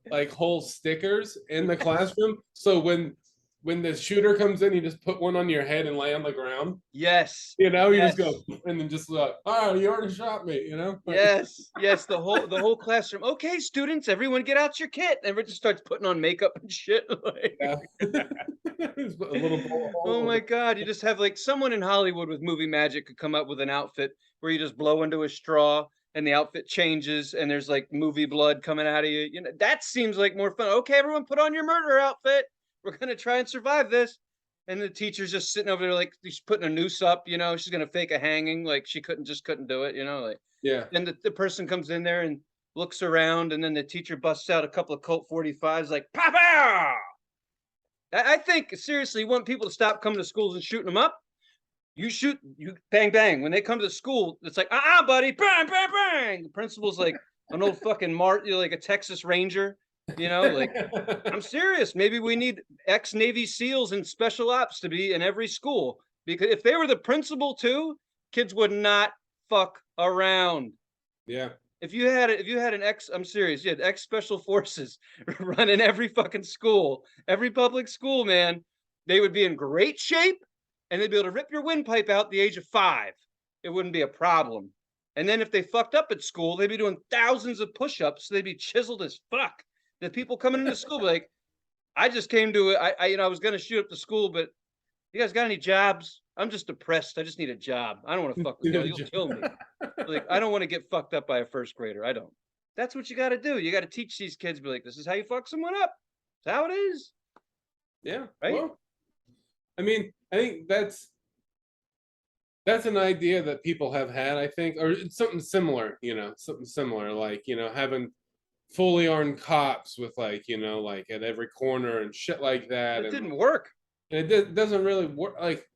Speaker 2: like hole stickers in the classroom, so when the shooter comes in, you just put one on your head and lay on the ground.
Speaker 1: Yes.
Speaker 2: You just go and then just like, oh, you already shot me.
Speaker 1: Yes. The whole classroom. Okay, students, everyone get out your kit. Everyone just starts putting on makeup and shit. Like,
Speaker 2: yeah. A little
Speaker 1: oh my God! You just have like someone in Hollywood with movie magic could come up with an outfit where you just blow into a straw and the outfit changes and there's like movie blood coming out of you. That seems like more fun. Okay, everyone, put on your murder outfit. We're gonna try and survive this. And the teacher's just sitting over there like she's putting a noose up. She's gonna fake a hanging, like she couldn't do it. Like,
Speaker 2: yeah.
Speaker 1: And the person comes in there and looks around, and then the teacher busts out a couple of Colt 45s, like pow. I think seriously, you want people to stop coming to schools and shooting them up. You shoot, you bang bang. When they come to school, it's like buddy, bang bang bang. The principal's like an old fucking like a Texas Ranger. Like, I'm serious. Maybe we need ex-Navy SEALs and special ops to be in every school, because if they were the principal too, kids would not fuck around.
Speaker 2: Yeah.
Speaker 1: If you had an I'm serious, you had ex-special forces running every fucking school, every public school, man, they would be in great shape, and they'd be able to rip your windpipe out at the age of 5. It wouldn't be a problem. And then if they fucked up at school, they'd be doing thousands of push-ups. So they'd be chiseled as fuck. The people coming into school be like, I just came to it. I was going to shoot up the school, but you guys got any jobs? I'm just depressed. I just need a job. I don't want to fuck with
Speaker 2: You know,
Speaker 1: you. You'll kill me. Like, I don't want to get fucked up by a first grader. I don't. That's what you got to do. You got to teach these kids. Be like, this is how you fuck someone up. It's how it is.
Speaker 2: Yeah.
Speaker 1: Right.
Speaker 2: Well, I mean, I think that's an idea that people have had, I think, or it's something similar, something similar, like, having fully armed cops with like, like at every corner and shit like that.
Speaker 1: It
Speaker 2: And
Speaker 1: didn't work.
Speaker 2: it doesn't really work. Like,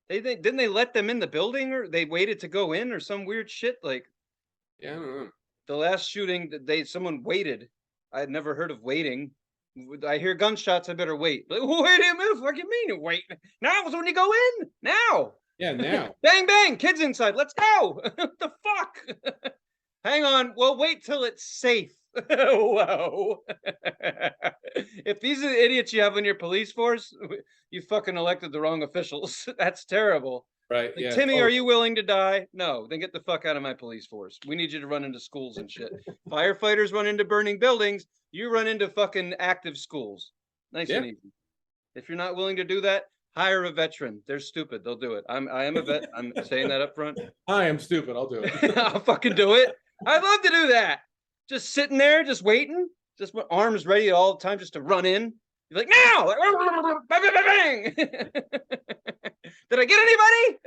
Speaker 1: Didn't they let them in the building, or they waited to go in, or some weird shit? Like,
Speaker 2: yeah, I don't know.
Speaker 1: the last shooting that someone waited. I had never heard of waiting. I hear gunshots. I better wait. Like, wait a minute. What do you mean wait? Now is when you go in. Now.
Speaker 2: Yeah, now.
Speaker 1: Bang bang. Kids inside. Let's go. What the fuck? Hang on. Well, wait till it's safe. Whoa. If these are the idiots you have in your police force, you fucking elected the wrong officials. That's terrible.
Speaker 2: Right.
Speaker 1: Like,
Speaker 2: Yeah.
Speaker 1: Timmy, are you willing to die? No, then get the fuck out of my police force. We need you to run into schools and shit. Firefighters run into burning buildings. You run into fucking active schools. Nice and easy. If you're not willing to do that, hire a veteran. They're stupid. They'll do it. I am a vet. I'm saying that up front.
Speaker 2: I am stupid. I'll do it.
Speaker 1: I'll fucking do it. I'd love to do that. Just sitting there, just waiting, just with arms ready all the time, just to run in. You're like, now, like, bang, bang, bang, bang. Did I get anybody?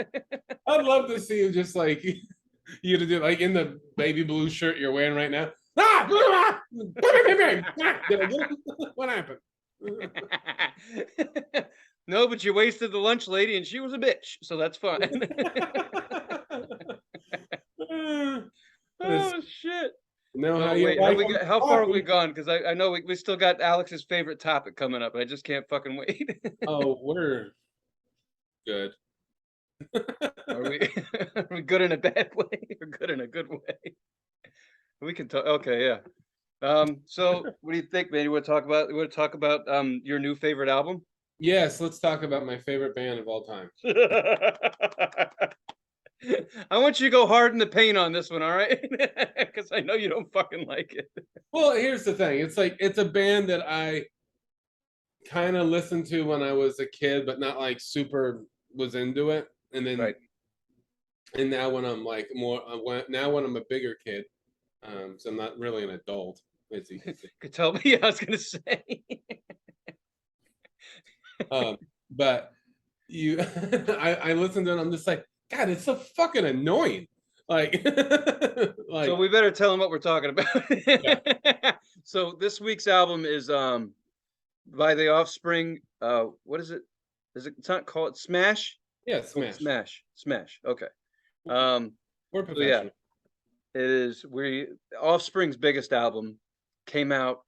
Speaker 2: I'd love to see you just like you to do like in the baby blue shirt you're wearing right now. Ah! Did I get it? What happened?
Speaker 1: No, but you wasted the lunch lady, and she was a bitch, so that's fine. Oh shit!
Speaker 2: No,
Speaker 1: Oh, wait, how far have we gone? Because I know we still got Alex's favorite topic coming up, and I just can't fucking wait.
Speaker 2: Oh, we're good.
Speaker 1: Are we good in a bad way or good in a good way? We can talk. Okay, yeah. So what do you think, man? You want to talk about your new favorite album?
Speaker 2: Yes, let's talk about my favorite band of all time.
Speaker 1: I want you to go hard in the paint on this one, all right? Because I know you don't fucking like it.
Speaker 2: Well, here's the thing. It's like it's a band that I kind of listened to when I was a kid, but not like super was into it. And then,
Speaker 1: Right.
Speaker 2: And now when I'm like more, now when I'm a bigger kid, so I'm not really an adult, as you can see.
Speaker 1: Could tell me. Yeah, I was gonna say.
Speaker 2: But I listened to it. And I'm just like, God, it's so fucking annoying. Like,
Speaker 1: So we better tell them what we're talking about.
Speaker 2: Yeah.
Speaker 1: So this week's album is by the Offspring. What is it? It's not called Smash?
Speaker 2: Yeah, Smash.
Speaker 1: Smash. Okay.
Speaker 2: We're
Speaker 1: So
Speaker 2: professional.
Speaker 1: it is Offspring's biggest album came out.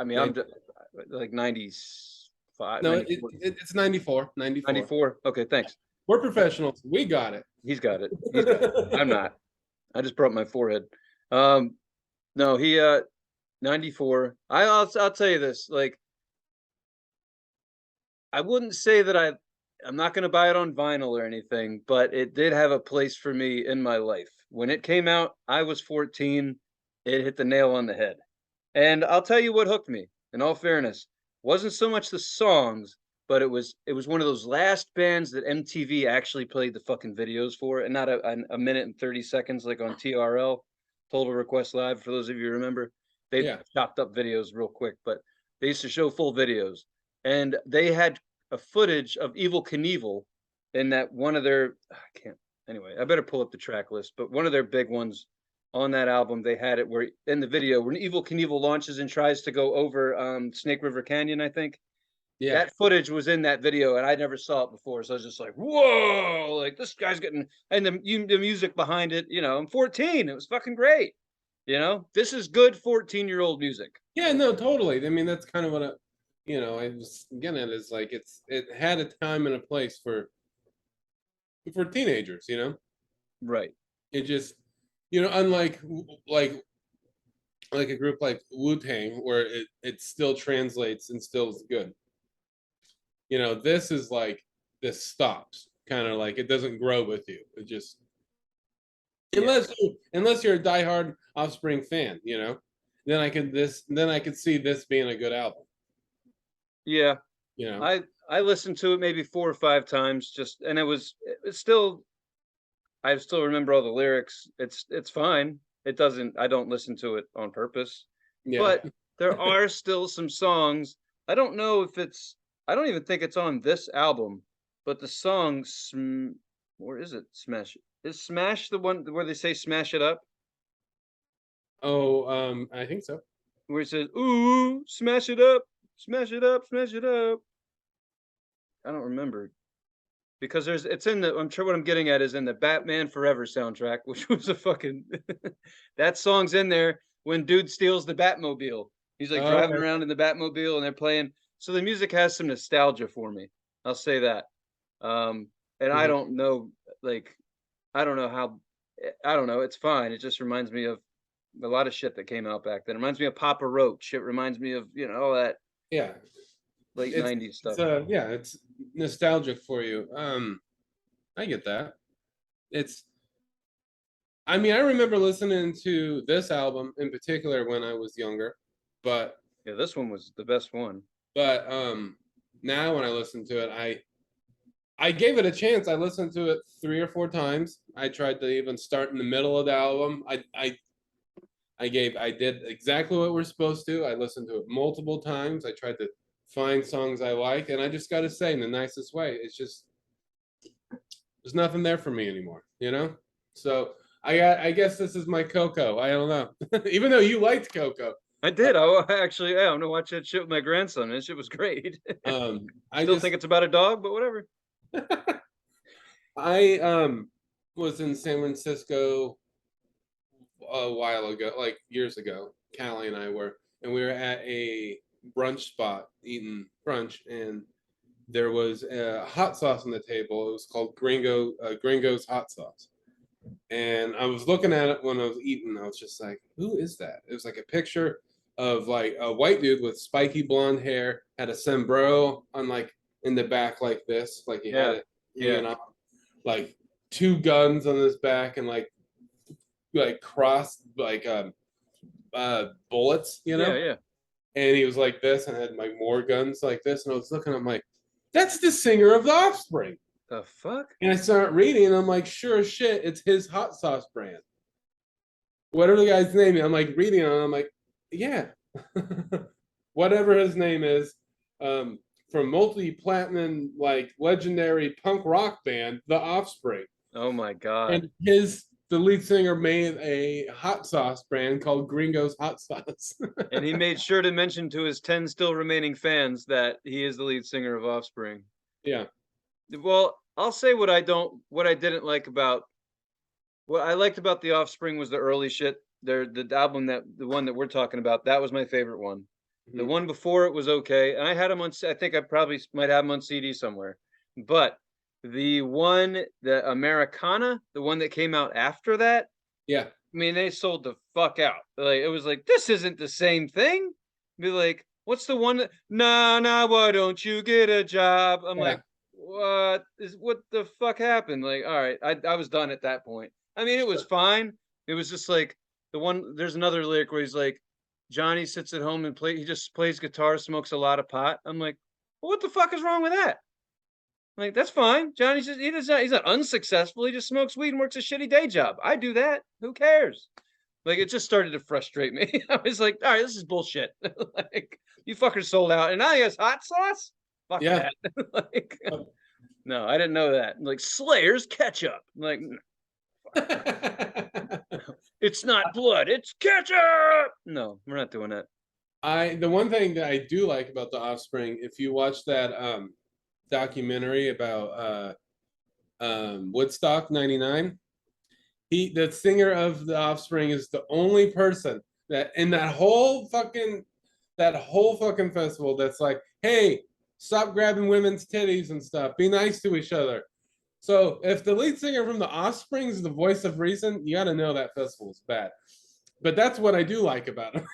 Speaker 1: I mean, I'm like 95.
Speaker 2: No,
Speaker 1: 94.
Speaker 2: it's 94.
Speaker 1: 94. Okay, thanks.
Speaker 2: We're professionals. We got it.
Speaker 1: He's got it. I'm not. I just broke my forehead. No, he 94. I'll tell you this. Like, I wouldn't say that I'm not going to buy it on vinyl or anything, but it did have a place for me in my life. When it came out, I was 14. It hit the nail on the head. And I'll tell you what hooked me, in all fairness, wasn't so much the songs, but it was one of those last bands that MTV actually played the fucking videos for, and not a minute and 30 seconds like on TRL, Total Request Live, for those of you who remember. They chopped up videos real quick, but they used to show full videos. And they had a footage of Evel Knievel in that one of their, anyway, I better pull up the track list, but one of their big ones on that album, they had it where in the video, when Evel Knievel launches and tries to go over Snake River Canyon, I think. Yeah. That footage was in that video, and I never saw it before. So I was just like, whoa, like this guy's getting, and the music behind it, I'm 14. It was fucking great. This is good 14-year-old music.
Speaker 2: Yeah, no, totally. I mean, that's kind of what I was getting at, is like it had a time and a place for teenagers,
Speaker 1: Right.
Speaker 2: It just, unlike like a group like Wu-Tang, where it still translates and still is good. This is like, this stops, kind of like it doesn't grow with you. It just, unless you're a diehard Offspring fan, then I could see this being a good album.
Speaker 1: Yeah.
Speaker 2: You know,
Speaker 1: I I listened to it maybe 4 or 5 times just and it's still I still remember all the lyrics. It's fine. It doesn't I don't listen to it on purpose.
Speaker 2: Yeah.
Speaker 1: But there are still some songs. I don't know if it's I don't even think it's on this album, but the song where is it? Smash. Is Smash the one where they say smash it up?
Speaker 2: Oh, I think so.
Speaker 1: Where it says, "Ooh, smash it up, smash it up, smash it up." I don't remember because it's in the I'm sure what I'm getting at is in the Batman Forever soundtrack, which was a fucking that song's in there when dude steals the Batmobile. He's like
Speaker 2: Oh,
Speaker 1: driving
Speaker 2: okay.
Speaker 1: around in the Batmobile and they're playing. So the music has some nostalgia for me. I'll say that. And I
Speaker 2: Mhm.
Speaker 1: don't know, like, I don't know how, I don't know. It's fine. It just reminds me of a lot of shit that came out back then. It reminds me of Papa Roach. It reminds me of, all that
Speaker 2: Yeah.
Speaker 1: late
Speaker 2: It's
Speaker 1: 90s
Speaker 2: it's
Speaker 1: stuff.
Speaker 2: yeah, it's nostalgic for you. I get that. It's I mean, I remember listening to this album in particular when I was younger, but
Speaker 1: Yeah, this one was the best one.
Speaker 2: but now when I listen to it, I gave it a chance. I listened to it 3 or 4 times. I tried to even start in the middle of the album. I did exactly what we're supposed to. I listened to it multiple times. I tried to find songs I like, and I just got to say in the nicest way, it's just there's nothing there for me anymore, you know? So I guess this is my Coco. I don't know. Even though you liked Coco.
Speaker 1: I
Speaker 2: Uh,
Speaker 1: did. Actually, yeah, I'm gonna watch that shit with my grandson. That shit was great.
Speaker 2: I
Speaker 1: Still
Speaker 2: just
Speaker 1: think it's about a dog, but whatever.
Speaker 2: I was in San Francisco a while ago, like years ago. Callie and I were, and we were at a brunch spot eating brunch, and there was a hot sauce on the table. It was called Gringo's hot sauce. And I was looking at it when I was eating. I was just like, "Who is that?" It was like a picture of like a white dude with spiky blonde hair, had a sombrero on like in the back like this, like he had
Speaker 1: Yeah,
Speaker 2: it
Speaker 1: yeah,
Speaker 2: hanging off, like 2 guns on his back, and like crossed like bullets,
Speaker 1: yeah, yeah.
Speaker 2: And he was like this and had like more guns like this. And I was looking, I'm like, that's the singer of the Offspring.
Speaker 1: The fuck?
Speaker 2: And I started reading, and I'm like, sure as shit, it's his hot sauce brand. Whatever the guy's name is, I'm like reading it, and I'm like, yeah. Whatever his name is, um, from multi-platinum, like legendary punk rock band, The Offspring.
Speaker 1: Oh my god.
Speaker 2: And the lead singer made a hot sauce brand called Gringo's Hot Sauce.
Speaker 1: And he made sure to mention to his 10 still remaining fans that he is the lead singer of Offspring.
Speaker 2: Yeah.
Speaker 1: Well, I'll say what I didn't like about what I liked about the Offspring was the early shit. The album that the one that we're talking about, that was my favorite one. The
Speaker 2: Mhm.
Speaker 1: one before it was okay, and I had them on. I think I probably might have them on CD somewhere. But the Americana, the one that came out after that,
Speaker 2: Yeah.
Speaker 1: I mean, they sold the fuck out. Like it was like this isn't the same thing. Be like, what's the one that? Nah, nah. Why don't you get a job? I'm
Speaker 2: Yeah.
Speaker 1: like, what the fuck happened? Like, all right, I was done at that point. I mean, it was
Speaker 2: Sure.
Speaker 1: fine. It was just like the one. There's another lyric where he's like, Johnny sits at home and he just plays guitar, smokes a lot of pot. I'm like, well, what the fuck is wrong with that? Like, that's fine. Johnny's just he's not unsuccessful. He just smokes weed and works a shitty day job. I do that. Who cares? Like, it just started to frustrate me. I was like, all right, this is bullshit. Like, you fuckers sold out, and now he has hot sauce. Fuck
Speaker 2: Yeah.
Speaker 1: that. Like, no, I didn't know that. Like Slayer's ketchup. Like, it's not blood, it's ketchup. No, we're not doing that.
Speaker 2: The one thing that I do like about the Offspring, if you watch that documentary about Woodstock '99, the singer of the Offspring is the only person that in that whole fucking festival that's like, hey, stop grabbing women's titties and stuff. Be nice to each other. So if the lead singer from the Offspring is the voice of reason, you got to know that festival is bad. But that's what I do like about him.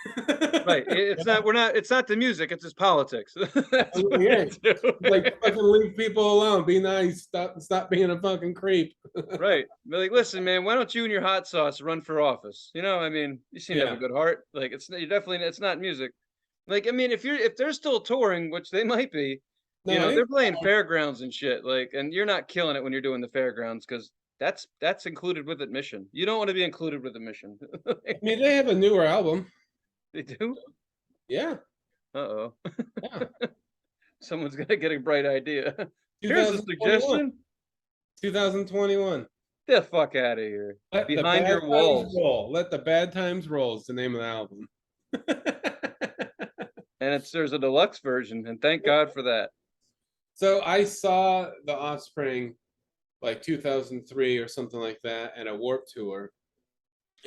Speaker 1: Right. It's not. We're not. It's not the music. It's his politics. That's what
Speaker 2: Yeah,
Speaker 1: we do.
Speaker 2: like fucking leave people alone. Be nice. Stop being a fucking creep.
Speaker 1: Right. Be like, listen, man. Why don't you and your hot sauce run for office? I mean, you seem to have a
Speaker 2: Yeah,
Speaker 1: good heart. Like, you definitely. It's not music. Like, I mean, if they're still touring, which they might be, You
Speaker 2: No, I
Speaker 1: know, they're
Speaker 2: think
Speaker 1: playing fairgrounds and shit, like, and you're not killing it when you're doing the fairgrounds because that's included with admission. You don't want to be included with admission.
Speaker 2: I mean they have a newer album.
Speaker 1: They do?
Speaker 2: Yeah,
Speaker 1: Uh-oh.
Speaker 2: yeah.
Speaker 1: Someone's gonna get a bright idea. Here's a
Speaker 2: 2021.
Speaker 1: suggestion.
Speaker 2: 2021.
Speaker 1: Get the fuck out of here.
Speaker 2: Let the
Speaker 1: Behind
Speaker 2: bad
Speaker 1: your
Speaker 2: times
Speaker 1: walls.
Speaker 2: roll. Let the bad times roll is the name of the album.
Speaker 1: And there's a deluxe version, and thank God for that.
Speaker 2: So I saw the Offspring like 2003 or something like that at a Warp Tour,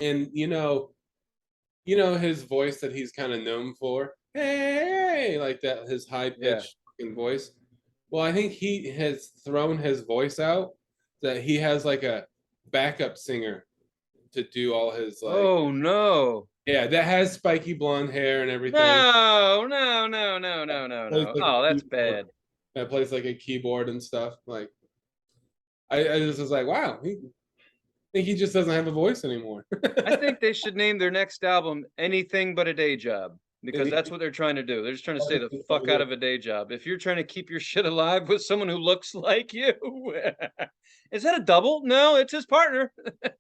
Speaker 2: and his voice that he's kind of known for, hey, like that, his high
Speaker 1: Yeah.
Speaker 2: pitched fucking voice. Well, I think he has thrown his voice out. That he has like a backup singer to do all his like,
Speaker 1: Oh no.
Speaker 2: yeah, that has spiky blonde hair and everything.
Speaker 1: No, no, no, no, no, no,
Speaker 2: Plays
Speaker 1: no.
Speaker 2: like a
Speaker 1: Oh, that's
Speaker 2: keyboard.
Speaker 1: bad.
Speaker 2: That plays like a keyboard and stuff. Like I just was like, wow, I think he just doesn't have a voice anymore.
Speaker 1: I think they should name their next album Anything But a Day Job because
Speaker 2: And
Speaker 1: that's what they're trying to do. They're just trying to stay the fuck out
Speaker 2: he-
Speaker 1: of a day job. If you're trying to keep your shit alive with someone who looks like you, is that a double? No, it's his partner.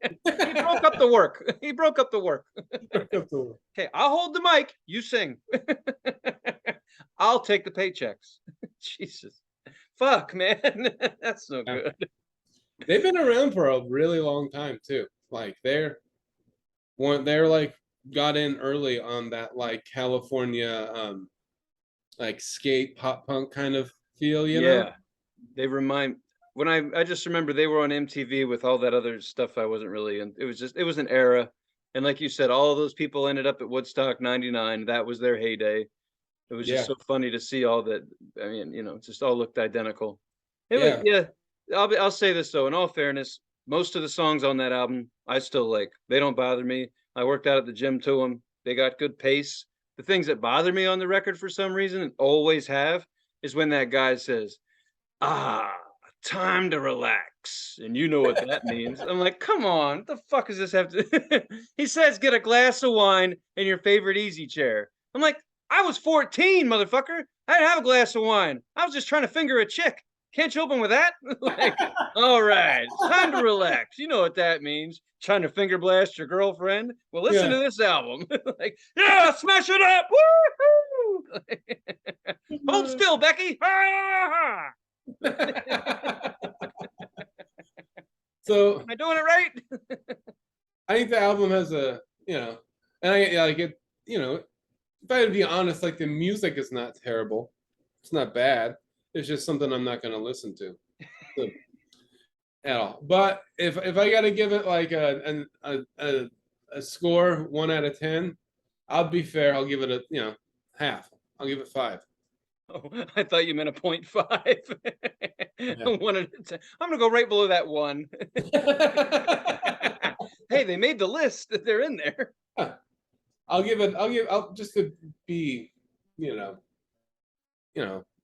Speaker 1: He broke up the work. He broke up the work. Okay, I'll hold the mic. You sing. I'll take the paychecks. Jesus. Fuck, man. That's no good.
Speaker 2: They've been around for a really long time too. Like they're like got in early on that like California like skate pop punk kind of feel,
Speaker 1: Yeah. They remind when I just remember they were on MTV with all that other stuff I wasn't really in. It was an era. And like you said, all those people ended up at Woodstock 99. That was their heyday. It was just
Speaker 2: Yeah.
Speaker 1: so funny to see all that. I mean, it just all looked identical. It was,
Speaker 2: Yeah.
Speaker 1: yeah. I'll say this though, in all fairness, most of the songs on that album I still like. They don't bother me. I worked out at the gym to them. They got good pace. The things that bother me on the record for some reason, and always have, is when that guy says, "Ah, time to relax," and you know what that means. I'm like, come on, what the fuck does this have to? He says, "Get a glass of wine in your favorite easy chair." I'm like, I was 14, motherfucker. I didn't have a glass of wine. I was just trying to finger a chick. Can't you open with that? Like, all right, time to relax. You know what that means. Trying to finger blast your girlfriend. Well, listen to
Speaker 2: Yeah.
Speaker 1: this album. Like, yeah, smash it up. Woo-hoo! Hold still, Becky. Ah!
Speaker 2: So
Speaker 1: Am I doing it right?
Speaker 2: I think the album has and I like it, if I had to be honest, like the music is not terrible. It's not bad. It's just something I'm not gonna listen to. So, at all. But if I gotta give it like a score 1 out of 10, I'll be fair. I'll give it a half. I'll give it 5.
Speaker 1: Oh, I thought you meant a 0.5.
Speaker 2: Yeah.
Speaker 1: I'm gonna go right below that one. Hey, they made the list. They're in there.
Speaker 2: I'll just to be,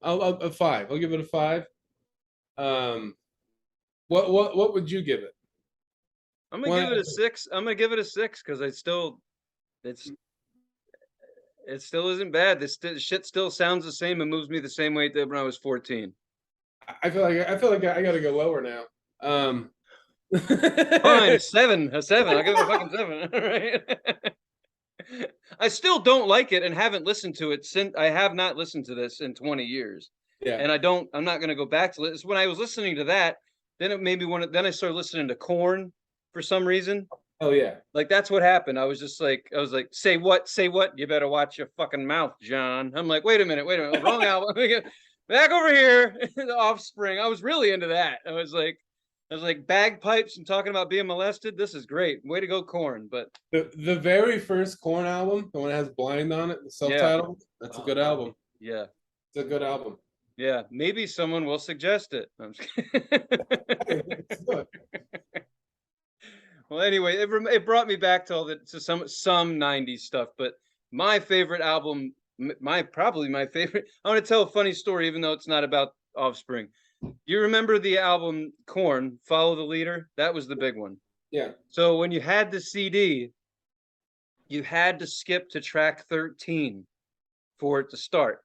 Speaker 2: I'll a 5. I'll give it a 5. Um, what would you give it?
Speaker 1: I'm gonna
Speaker 2: One,
Speaker 1: give it a 6. I'm gonna give it a 6 because it's it still isn't bad. This shit still sounds the same and moves me the same way it did when I was 14.
Speaker 2: I feel like I gotta go lower now.
Speaker 1: Fine, a 7, a 7. I'll give it a fucking 7. All right. I still don't like it and haven't listened to it since I have not listened to this in 20 years.
Speaker 2: Yeah.
Speaker 1: And I'm not gonna go back to it. It's when I was listening to that, then it made me want to then I started listening to Korn for some reason.
Speaker 2: Oh yeah.
Speaker 1: Like that's what happened. I was like, say what? Say what? You better watch your fucking mouth, John. I'm like, wait a minute, wrong album. Back over here, the Offspring. I was really into that. I was like bagpipes and talking about being molested. This is great. Way to go, Korn. But
Speaker 2: The very first Korn album, the one that has Blind on it, the
Speaker 1: yeah,
Speaker 2: self-titled, that's a good album.
Speaker 1: yeah,
Speaker 2: It's a good album.
Speaker 1: yeah. Maybe someone will suggest it. I'm just
Speaker 2: It's good.
Speaker 1: Well, anyway, it brought me back to some '90s stuff. But my favorite album, probably my favorite. I want to tell a funny story, even though it's not about Offspring. You remember the album Korn, Follow the Leader? That was the big one.
Speaker 2: Yeah.
Speaker 1: So when you had the CD, you had to skip to track 13 for it to start.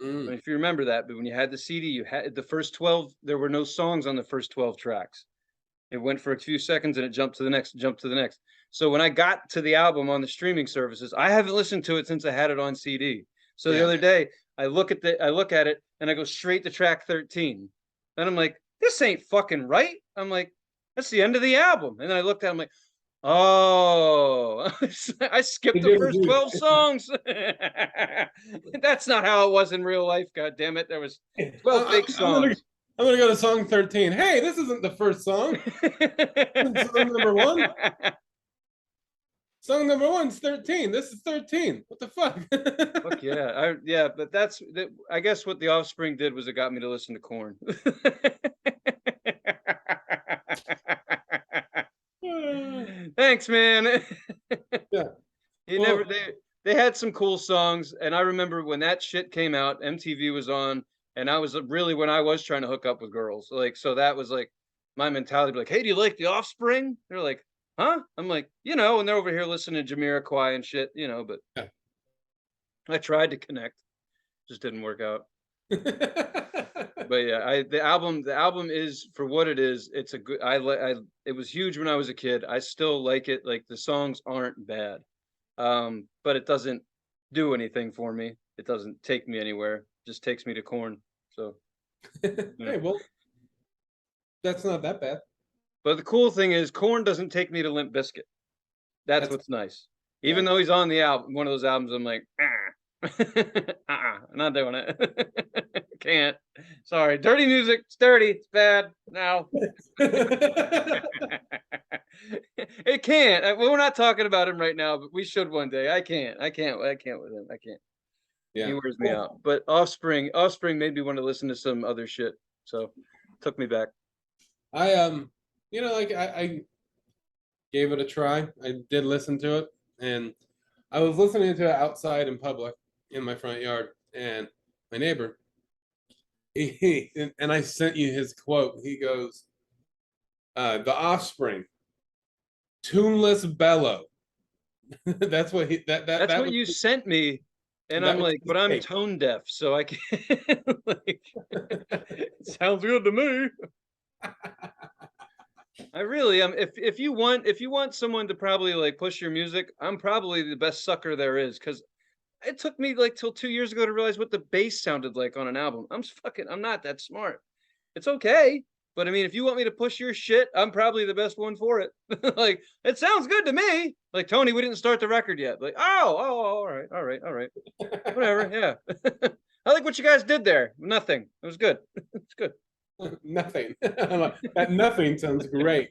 Speaker 1: If you remember that, but when you had the CD, you had the first 12, there were no songs on the first 12 tracks. It went for a few seconds and it jumped to the next, jumped to the next. So when I got to the album on the streaming services, I haven't listened to it since I had it on CD. So the other day, I look at it and I go straight to track 13. And I'm like, this ain't fucking right. I'm like, that's the end of the album. And then I looked at it, I'm like, oh, I skipped the first 12 songs. That's not how it was in real life. God damn it. There was 12 fake songs.
Speaker 2: I'm gonna go to song 13. Hey, this isn't the first song. Song number 1. Song number 1's 13. This is 13. What the fuck?
Speaker 1: Fuck yeah. But I guess what the Offspring did was it got me to listen to Korn. Thanks, man.
Speaker 2: Yeah.
Speaker 1: They had some cool songs, and I remember when that shit came out, MTV was on, and I was really when I was trying to hook up with girls. Like, so that was like my mentality, like, hey, do you like the Offspring? They're like, huh? I'm like, and they're over here listening to Jamiroquai and shit, but
Speaker 2: yeah.
Speaker 1: I tried to connect, just didn't work out. But yeah, the album is for what it is. It's a good. It was huge when I was a kid. I still like it. Like the songs aren't bad, but it doesn't do anything for me. It doesn't take me anywhere. It just takes me to Korn. So,
Speaker 2: hey, well, that's not that bad.
Speaker 1: But the cool thing is, Korn doesn't take me to Limp Bizkit. That's what's nice. Even though he's on the album, one of those albums, I'm like, I'm not doing it. Can't. Sorry. Dirty music. It's dirty. It's bad. No. It can't. We're not talking about him right now, but we should one day. I can't with him. I can't. Yeah. He wears me out. But Offspring made me want to listen to some other shit. So took me back.
Speaker 2: I gave it a try. I did listen to it, and I was listening to it outside in public in my front yard, and my neighbor, and I sent you his quote. He goes, "The Offspring, tuneless bellow." That's what
Speaker 1: That's what you sent me, and I'm like, but I'm tone deaf, so I can't. Like, it sounds good to me. I really am. If you want someone to probably like push your music, I'm probably the best sucker there is, because it took me like till 2 years ago to realize what the bass sounded like on an album. I'm not that smart. It's okay, but I mean, if you want me to push your shit, I'm probably the best one for it. Like, it sounds good to me. Like, Tony, we didn't start the record yet. Like, all right, whatever. Yeah, I like what you guys did there. Nothing. It was good. It's good.
Speaker 2: Nothing. That nothing sounds great.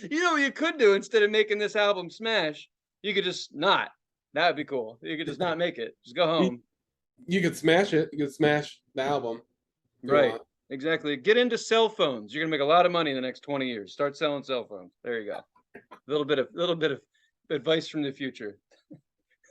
Speaker 1: You know what you could do instead of making this album smash? You could just not. That would be cool. You could just not make it. Just go home.
Speaker 2: You could smash it. You could smash the album.
Speaker 1: Right. Exactly. Get into cell phones. You're gonna make a lot of money in the next 20 years. Start selling cell phones. There you go. A little bit of advice from the future.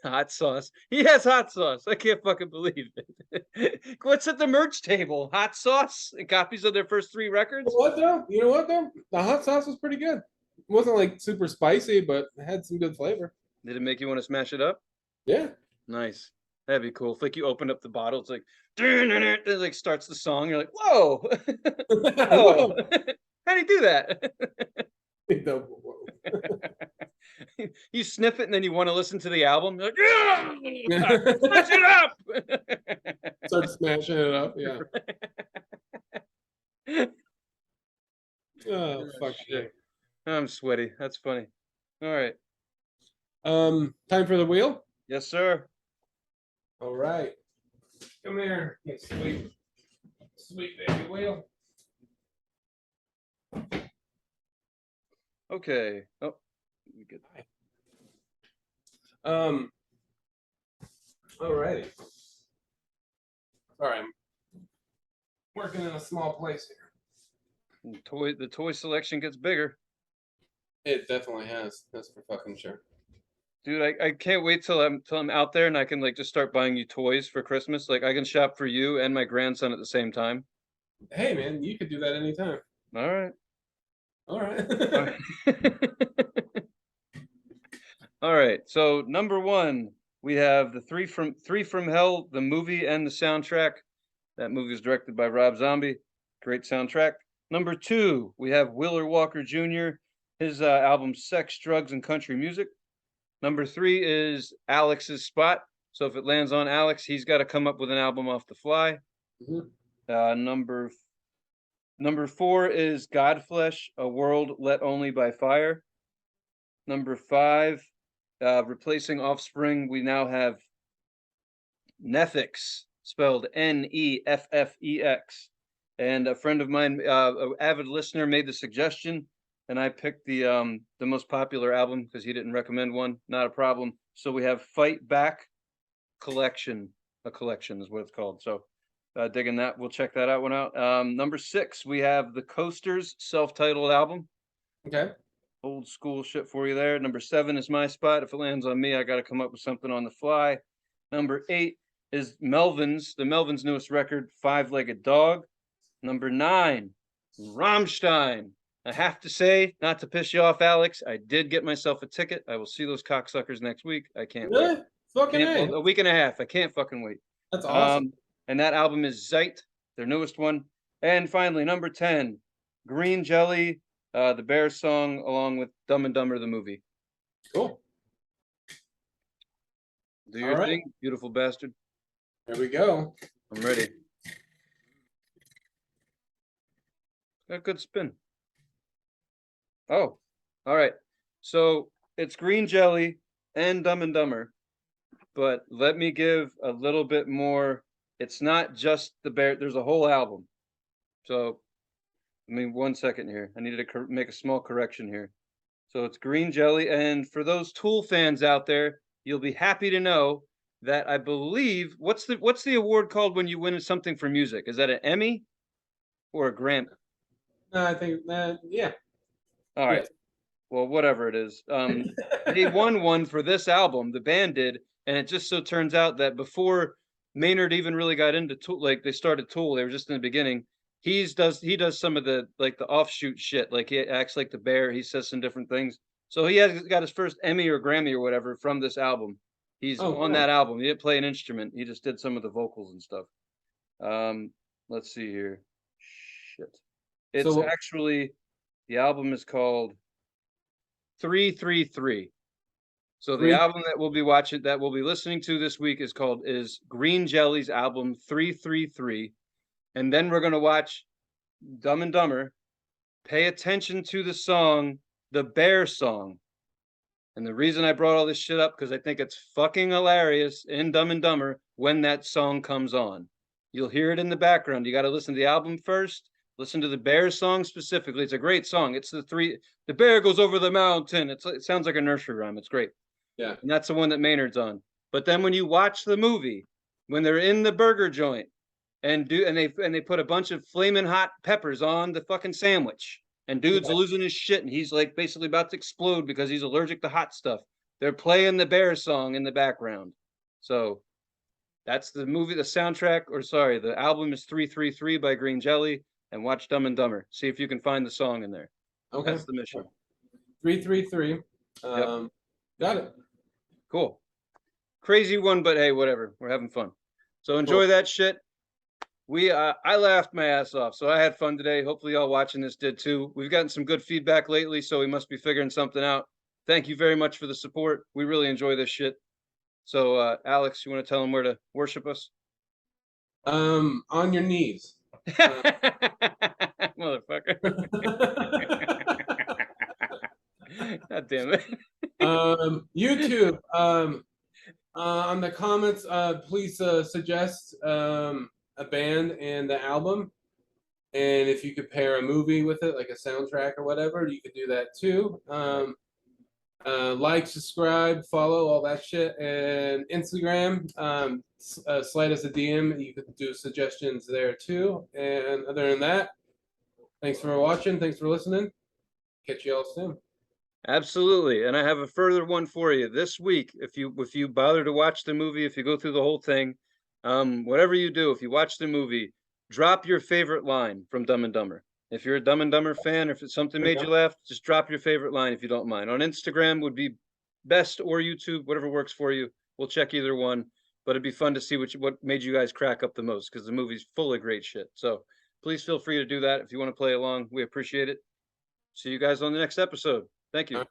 Speaker 1: Hot sauce. He has hot sauce. I can't fucking believe it. What's at the merch table? Hot sauce and copies of their first 3 records?
Speaker 2: You know what though? The hot sauce was pretty good. It wasn't like super spicy, but it had some good flavor.
Speaker 1: Did it make you want to smash it up?
Speaker 2: Yeah.
Speaker 1: Nice. That'd be cool. If like you open up the bottle, it's like, it like starts the song. You're like, whoa. Whoa. How do you do that? You sniff it and then you want to listen to the album. You're like, yeah, smash it up.
Speaker 2: Start smashing it up. Yeah. Oh, fuck shit.
Speaker 1: I'm sweaty. That's funny. All right.
Speaker 2: Time for the wheel?
Speaker 1: Yes, sir.
Speaker 2: All right. Come here, you sweet baby wheel.
Speaker 1: Okay. Oh, good.
Speaker 2: All righty. Sorry, I'm working in a small place here.
Speaker 1: The toy selection gets bigger.
Speaker 2: It definitely has. That's for fucking sure.
Speaker 1: Dude, I can't wait till I'm out there and I can like just start buying you toys for Christmas. Like I can shop for you and my grandson at the same time.
Speaker 2: Hey man, you could do that anytime.
Speaker 1: All right.
Speaker 2: All right.
Speaker 1: All right. All right. So number 1, we have the Three from Hell, the movie and the soundtrack. That movie is directed by Rob Zombie. Great soundtrack. Number 2, we have Wheeler Walker Jr., his album Sex, Drugs, and Country Music. Number 3 is Alex's spot. So if it lands on Alex, he's got to come up with an album off the fly.
Speaker 2: Mhm.
Speaker 1: Number 4 is Godflesh, A World Let Only by Fire. Number 5, replacing Offspring, we now have Neffix, spelled Neffex. And a friend of mine, an avid listener, made the suggestion, and I picked the most popular album because he didn't recommend one. Not a problem. So we have Fight Back Collection. A collection is what it's called. So digging that. We'll check that one out. Number 6, we have the Coasters self-titled album.
Speaker 2: Okay.
Speaker 1: Old school shit for you there. Number 7 is my spot. If it lands on me, I got to come up with something on the fly. Number 8 is the Melvins' newest record, Five-Legged Dog. Number 9, Rammstein. I have to say, not to piss you off, Alex, I did get myself a ticket. I will see those cocksuckers next week. I can't wait.
Speaker 2: Fucking
Speaker 1: Well, a week and a half. I can't fucking wait.
Speaker 2: That's awesome.
Speaker 1: And that album is Zeit, their newest one. And finally, number 10, Green Jelly, the Bear song, along with Dumb and Dumber, the movie.
Speaker 2: Cool.
Speaker 1: Do your thing, beautiful bastard.
Speaker 2: There we go.
Speaker 1: I'm ready. Got a good spin. Oh, all right. So it's Green Jelly and Dumb and Dumber, but let me give a little bit more. It's not just the bear. There's a whole album. So, I mean, 1 second here. I needed to make a small correction here. So it's Green Jelly, and for those Tool fans out there, you'll be happy to know that I believe what's the award called when you win something for music? Is that an Emmy or a Grammy?
Speaker 2: I think yeah.
Speaker 1: All right. Well, whatever it is. They won one for this album, the band did, and it just so turns out that before Maynard even really got into Tool, like they started Tool, they were just in the beginning. He does some of the like the offshoot shit, like he acts like the bear, he says some different things. So he has got his first Emmy or Grammy or whatever from this album. He's on that album. He didn't play an instrument. He just did some of the vocals and stuff. Let's see here. Shit. It's actually the album is called 333. So the album that we'll be watching, that we'll be listening to this week is Green Jelly's album 333. And then we're gonna watch Dumb and Dumber. Pay attention to the song, the Bear song. And the reason I brought all this shit up, because I think it's fucking hilarious in Dumb and Dumber when that song comes on. You'll hear it in the background. You got to listen to the album first. Listen to the Bear song specifically. It's a great song. It's the bear goes over the mountain. It sounds like a nursery rhyme. It's great.
Speaker 2: Yeah.
Speaker 1: And that's the one that Maynard's on. But then when you watch the movie, when they're in the burger joint and they put a bunch of flaming hot peppers on the fucking sandwich, and dude's losing his shit, and he's like basically about to explode because he's allergic to hot stuff. They're playing the Bear song in the background. So that's the movie, the soundtrack, the album is 333 by Green Jelly, and watch Dumb and Dumber. See if you can find the song in there. Okay. That's the mission.
Speaker 2: 333. Got it.
Speaker 1: Cool. Crazy one, but hey, whatever. We're having fun. So enjoy that shit. I laughed my ass off, so I had fun today. Hopefully y'all watching this did too. We've gotten some good feedback lately, so we must be figuring something out. Thank you very much for the support. We really enjoy this shit. So Alex, you want to tell them where to worship us?
Speaker 2: On your knees.
Speaker 1: Motherfucker. God damn it.
Speaker 2: YouTube. On the comments, please suggest a band and the album, and if you could pair a movie with it, like a soundtrack or whatever, you could do that too. Like, subscribe, follow, all that shit. And Instagram, slide us a DM. You could do suggestions there too. And other than that, thanks for watching. Thanks for listening. Catch you all soon.
Speaker 1: Absolutely. And I have a further one for you this week. If you bother to watch the movie, if you go through the whole thing, whatever you do, if you watch the movie, drop your favorite line from Dumb and Dumber. If you're a Dumb and Dumber fan, or if it's something made you laugh, just drop your favorite line if you don't mind. On Instagram would be best, or YouTube, whatever works for you. we'll check either one. But it'd be fun to see what made you guys crack up the most because the movie's full of great shit. So please feel free to do that if you want to play along. We appreciate it. See you guys on the next episode. Thank you.